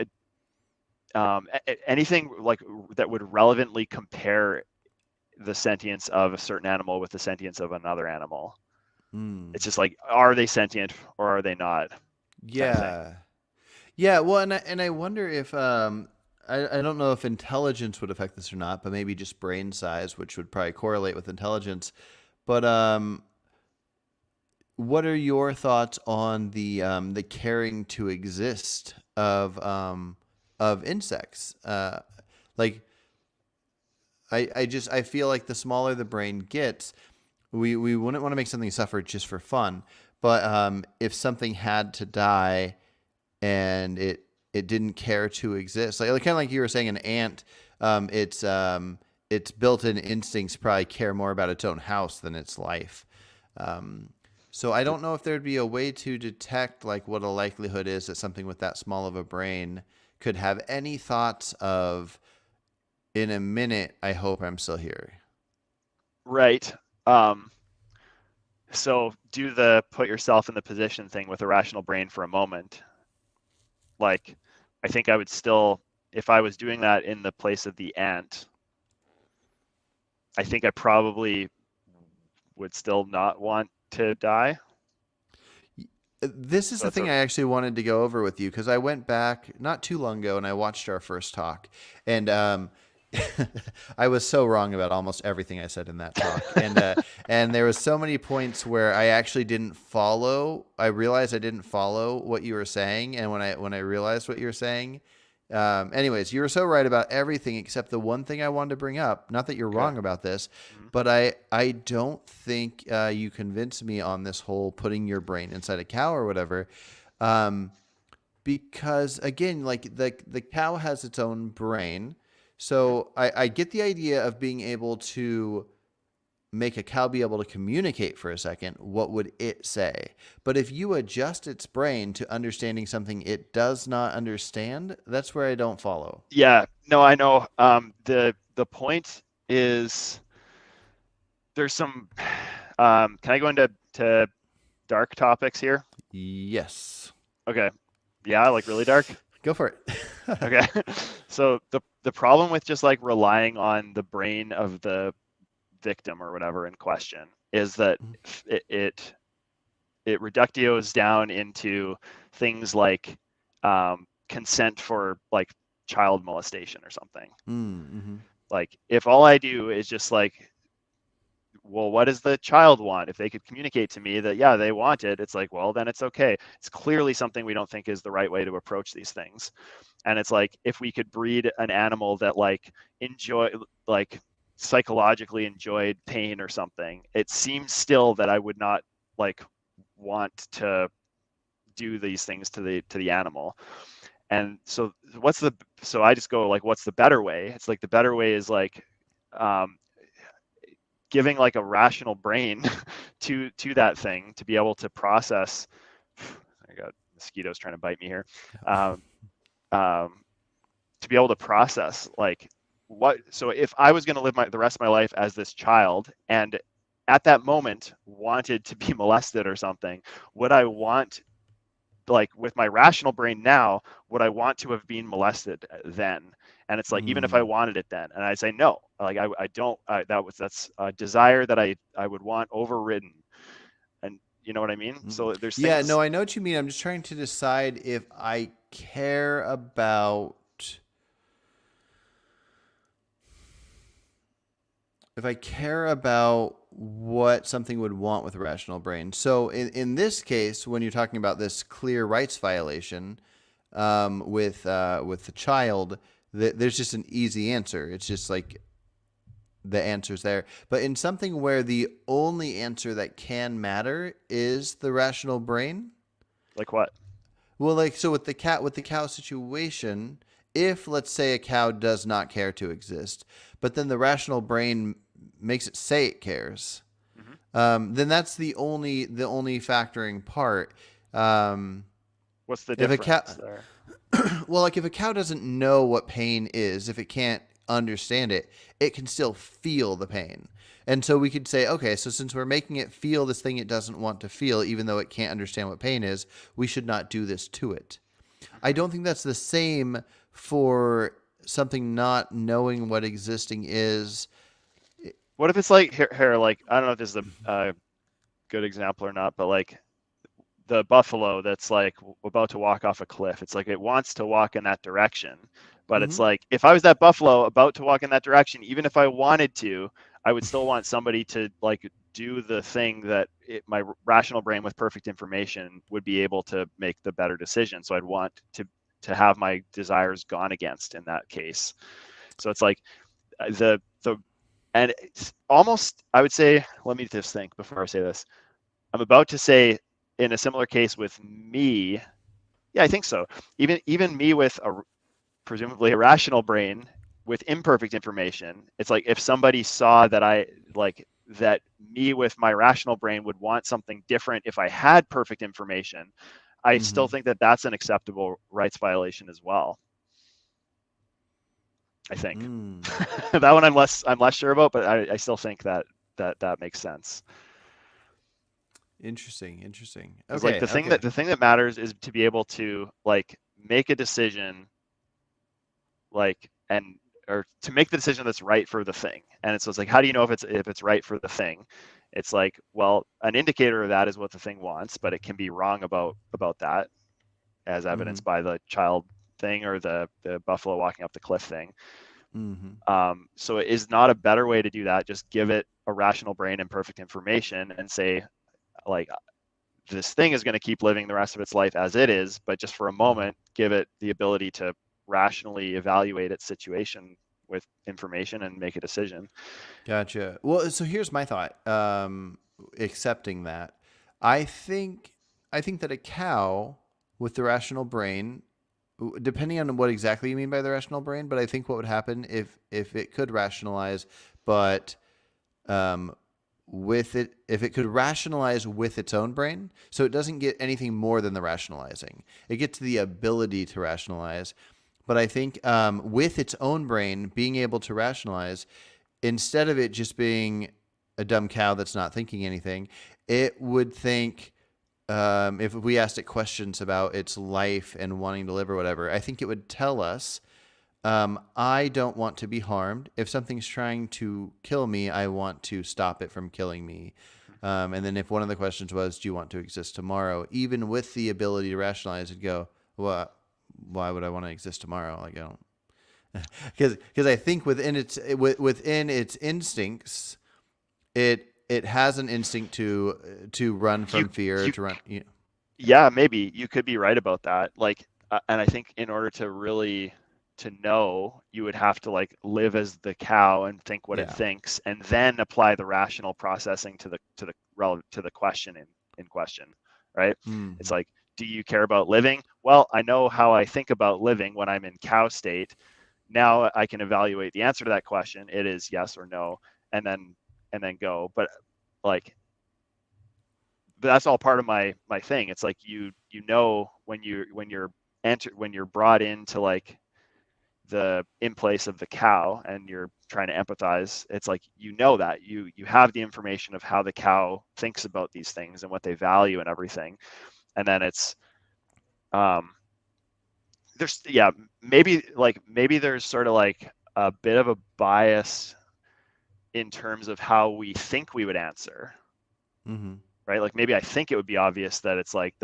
anything like that would relevantly compare the sentience of a certain animal with the sentience of another animal. mm, It's just like, are they sentient or are they not, kind of thing. yeah. Yeah, well, and I wonder if I don't know if intelligence would affect this or not, but maybe just brain size, which would probably correlate with intelligence. But what are your thoughts on the caring to exist of insects? Like I feel like the smaller the brain gets, we wouldn't want to make something suffer just for fun. But if something had to die and it didn't care to exist. Like kind of like you were saying, an ant, its built-in instincts probably care more about its own house than its life. Um, so I don't know if there'd be a way to detect like what a likelihood is that something with that small of a brain could have any thoughts of in a minute. I hope I'm still here. Right. Um, so do the put yourself in the position thing with a rational brain for a moment. Like, I think I would still, if I was doing that in the place of the ant, I think I probably would still not want to die. This is So the it's thing a, I actually wanted to go over with you because I went back not too long ago and I watched our first talk, and I was so wrong about almost everything I said in that talk, and there was so many points where I actually didn't follow. I realized I didn't follow what you were saying, and when I realized what you were saying, anyways, you were so right about everything except the one thing I wanted to bring up. Not that you're okay. wrong about this, Mhm. but I don't think you convinced me on this whole putting your brain inside a cow or whatever, um, because again, like the cow has its own brain, Mhm. so I get the idea of being able to make a cow be able to communicate for a second. What would it say? But if you adjust its brain to understanding something it does not understand, that's where I don't follow. Yeah, no, I know. The point is there's some. Can I go into dark topics here? Yes, Okay. Yeah, like really dark. go for it. Okay. So the problem with just like relying on the brain of the victim or whatever in question is that it reductios down into things like consent for like child molestation or something. Mm-hmm. Like if all I do is just like, well, what does the child want? If they could communicate to me that, yeah, they want it, it's like, well, then it's okay. It's clearly something we don't think is the right way to approach these things. And it's like, if we could breed an animal that like like psychologically enjoyed pain or something, it seems still that I would not like want to do these things to the animal. And so so I just go like, what's the better way? It's like the better way is like, um, giving like a rational brain to that thing to be able to process. I got mosquitoes trying to bite me here. Um, um, to be able to process like what. So if I was going to live the rest of my life as this child and at that moment wanted to be molested or something, would I want, like with my rational brain now, would I want to have been molested then? And it's like, even if I Mm. wanted it then, and I say no, like I don't, that's a desire that I would want overridden. And you know what I mean? Mm. So there's Yeah, things. no, I know what you mean. I'm just trying to decide if I care about If I care about what something would want with a rational brain. So in this case, when you're talking about this clear rights violation with the child, there's just an easy answer. It's just like the answer's there. But in something where the only answer that can matter is the rational brain, Like what? well, like so with the cow situation, if let's say a cow does not care to exist, but then the rational brain makes it say it cares, Hmm. then that's the only factoring part. Um, What's the if a cow, difference there? well, like if a cow doesn't know what pain is, if it can't understand it, it can still feel the pain. And so we could say, okay, so since we're making it feel this thing it doesn't want to feel, even though it can't understand what pain is, we should not do this to it. I Hmm. don't think that's the same for something not knowing what existing is. What if it's like here, like I don't know if this is a good example or not, but like the buffalo that's like about to walk off a cliff. It's like it wants to walk in that direction, but it's Mm-hmm. like if I was that buffalo about to walk in that direction, even if I wanted to, I would still want somebody to like do the thing that my rational brain with perfect information would be able to make the better decision. So I'd want to have my desires gone against in that case. So it's like the and it's almost I would say, let me just think before I say this. I'm about to say in a similar case with me, yeah, I think so. Even me with a presumably a rational brain with imperfect information, it's like if somebody saw that I like that me with my rational brain would want something different if I had perfect information, I Mm-hmm. still think that that's an acceptable rights violation as well. I think Mm. that one I'm less sure about, but I still think that makes sense. Interesting. Interesting. Because like Okay. Okay. the thing that matters is to be able to like make a decision like and or to make the decision that's right for the thing. And so it's like how do you know if it's right for the thing? It's like, well, an indicator of that is what the thing wants, but it can be wrong about that, as Mm-hmm. evidenced by the child thing or the buffalo walking up the cliff thing. Mm-hmm. So it is not a better way to do that. Just give it a rational brain and perfect information and say, like, this thing is going to keep living the rest of its life as it is, but just for a Mm-hmm. moment, give it the ability to rationally evaluate its situation with information and make a decision. Gotcha. Well, so here's my thought. Accepting that, I think I think that a cow with the rational brain, depending on what exactly you mean by the rational brain, but I think what would happen if it could rationalize, but um, with it, if it could rationalize with its own brain, so it doesn't get anything more than the rationalizing. It gets the ability to rationalize, but I think with its own brain being able to rationalize, instead of it just being a dumb cow that's not thinking anything, it would think. If we asked it questions about its life and wanting to live or whatever, I think it would tell us, I don't want to be harmed. If something's trying to kill me, I want to stop it from killing me. And then if one of the questions was, do you want to exist tomorrow? Even with the ability to rationalize, it'd go, well, why would I want to exist tomorrow? Like I don't, because I think within its instincts, it has an instinct to run You from fear, you to run. yeah, maybe you could be right about that. Like and I think in order to really to know, you would have to like live as the cow and think what it Yeah. thinks and then apply the rational processing to the relevant to the question in question, right? It's Mm-hmm. like, do you care about living? Well, I know how I think about living when I'm in cow state. Now I can evaluate the answer to that question. It is yes or no, and then go. But like that's all part of my thing. It's like you know when you're brought into like the in place of the cow and you're trying to empathize, it's like that you have the information of how the cow thinks about these things and what they value and everything. And then it's um there's yeah, maybe there's sort of like a bit of a bias in terms of how we think we would answer, Mm-hmm. right? Like maybe I think it would be obvious that it's like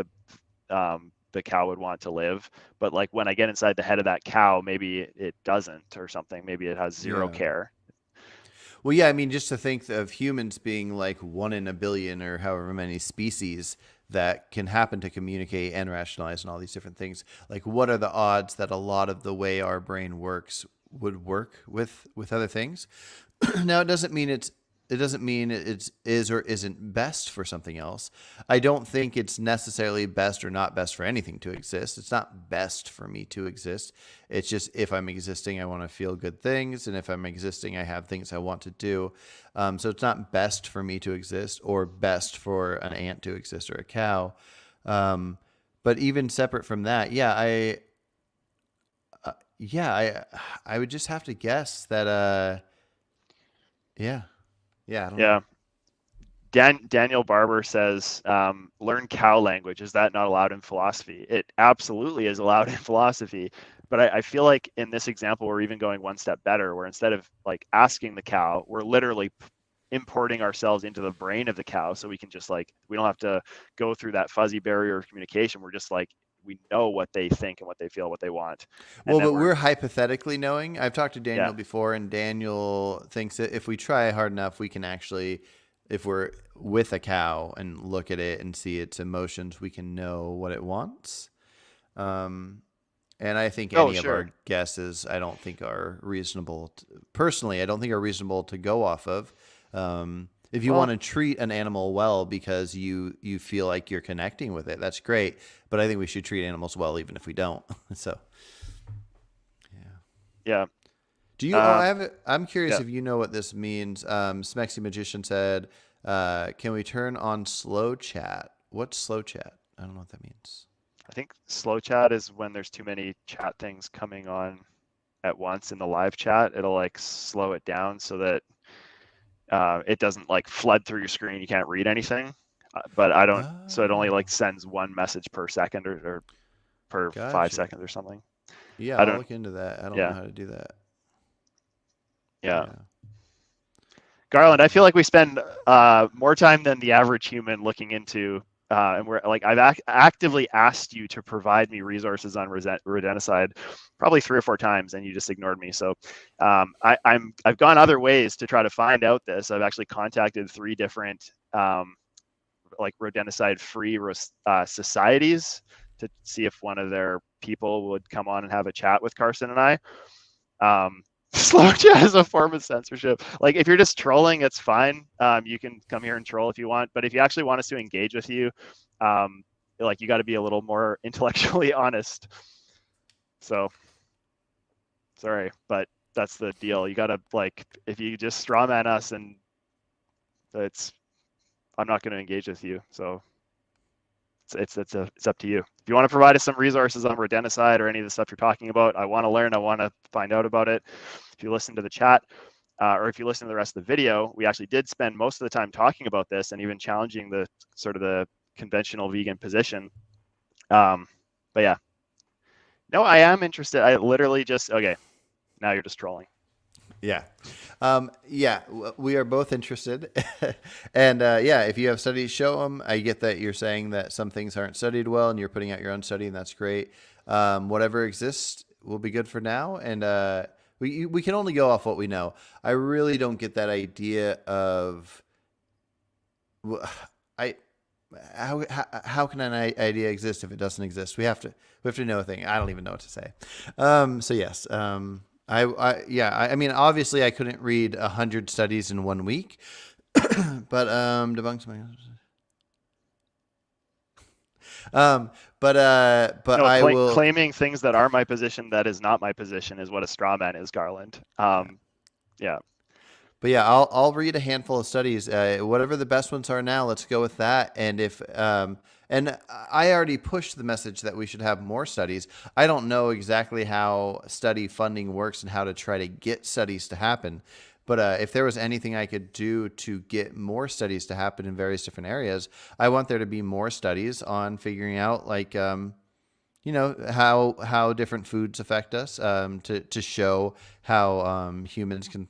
the cow would want to live, but like when I get inside the head of that cow, maybe it doesn't or something. Maybe it has zero Yeah. care. Well, yeah, I mean, just to think of humans being like one in a billion or however many species that can happen to communicate and rationalize and all these different things. Like, what are the odds that a lot of the way our brain works would work with other things? Now, it doesn't mean it's is or isn't best for something else. I don't think it's necessarily best or not best for anything to exist. It's not best for me to exist. It's just if I'm existing, I want to feel good things, and if I'm existing, I have things I want to do. So it's not best for me to exist or best for an ant to exist or a cow. Um, but even separate from that, yeah, I would just have to guess that. Yeah. Yeah, I don't know. Yeah. Daniel Barber says, learn cow language. Is that not allowed in philosophy? It absolutely is allowed in philosophy. But I feel like in this example, we're even going one step better, where instead of like asking the cow, we're literally importing ourselves into the brain of the cow. So we can just like, we don't have to go through that fuzzy barrier of communication. We're just like, we know what they think and what they feel, what they want. And Well, then but we're, we're hypothetically knowing. I've talked to yeah. Daniel before, and Daniel thinks that if we try hard enough, we can actually, if we're with a cow and look at it and see its emotions, we can know what it wants. Um, and I think Oh, any of sure. our guesses, I don't think are reasonable. Personally, I don't think are reasonable to go off of. If you want Well, to treat an animal well because you feel like you're connecting with it, that's great. But I think we should treat animals well even if we don't. So, yeah. yeah. Do you? Oh, Um, I'm curious yeah. if you know what this means. Smexy Magician said, "Can we turn on slow chat? What's slow chat? I don't know what that means." I think slow chat is when there's too many chat things coming on at once in the live chat. It'll like slow it down so that it doesn't like flood through your screen. You can't read anything. But I don't, so it only like Oh, sends one message per second or per five gotcha. seconds or something. Yeah, I I'll don't, look into that. I don't know yeah, how to do that. yeah. Yeah. Garland, I feel like we spend more time than the average human looking into, and we're like, I've actively asked you to provide me resources on rodenticide probably 3 or 4 times, and you just ignored me. So I've gone other ways to try to find out this. I've actually contacted 3 different like rodenticide-free societies to see if one of their people would come on and have a chat with Carson and I. Slow chat is a form of censorship. Like if you're just trolling, it's fine. You can come here and troll if you want, but if you actually want us to engage with you, like you got to be a little more intellectually honest. So sorry, but that's the deal. You got to like if you just strawman us, and it's I'm not going to engage with you. So it's up to you. If you want to provide us some resources on rodenticide or any of the stuff you're talking about, I want to learn. I want to find out about it. If you listen to the chat, or if you listen to the rest of the video, we actually did spend most of the time talking about this and even challenging the sort of the conventional vegan position. But yeah, no, I am interested. I literally just okay. Now you're just trolling. Yeah. Yeah, we are both interested. And yeah, if you have studies, show them. I get that you're saying that some things aren't studied well and you're putting out your own study, and that's great. Whatever exists will be good for now. And we can only go off what we know. I really don't get that idea of I how can an idea exist if it doesn't exist? We have to know a thing. I don't even know what to say. So yes, I mean, obviously, I couldn't read 100 studies in 1 week, but debunks my. Um, but No, I will. claiming things that are my position that is not my position is what a straw man is, Garland. Yeah. Yeah. But yeah, I'll read a handful of studies. Whatever the best ones are now, let's go with that. And if and I already pushed the message that we should have more studies. I don't know exactly how study funding works and how to try to get studies to happen. But if there was anything I could do to get more studies to happen in various different areas, I want there to be more studies on figuring out like how different foods affect us, to show how humans can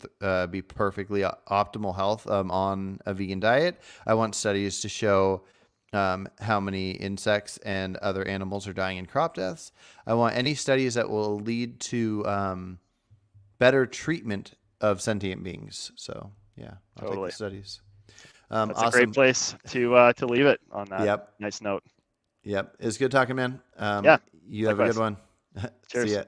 be perfectly optimal health on a vegan diet. I want studies to show how many insects and other animals are dying in crop deaths. I want any studies that will lead to better treatment of sentient beings. So yeah, I'll take Totally. the studies. That's a great Awesome. place to leave it on that Yep. nice note. Yep. It's good talking, man. Yeah, You have a good likewise. one. See Cheers. ya.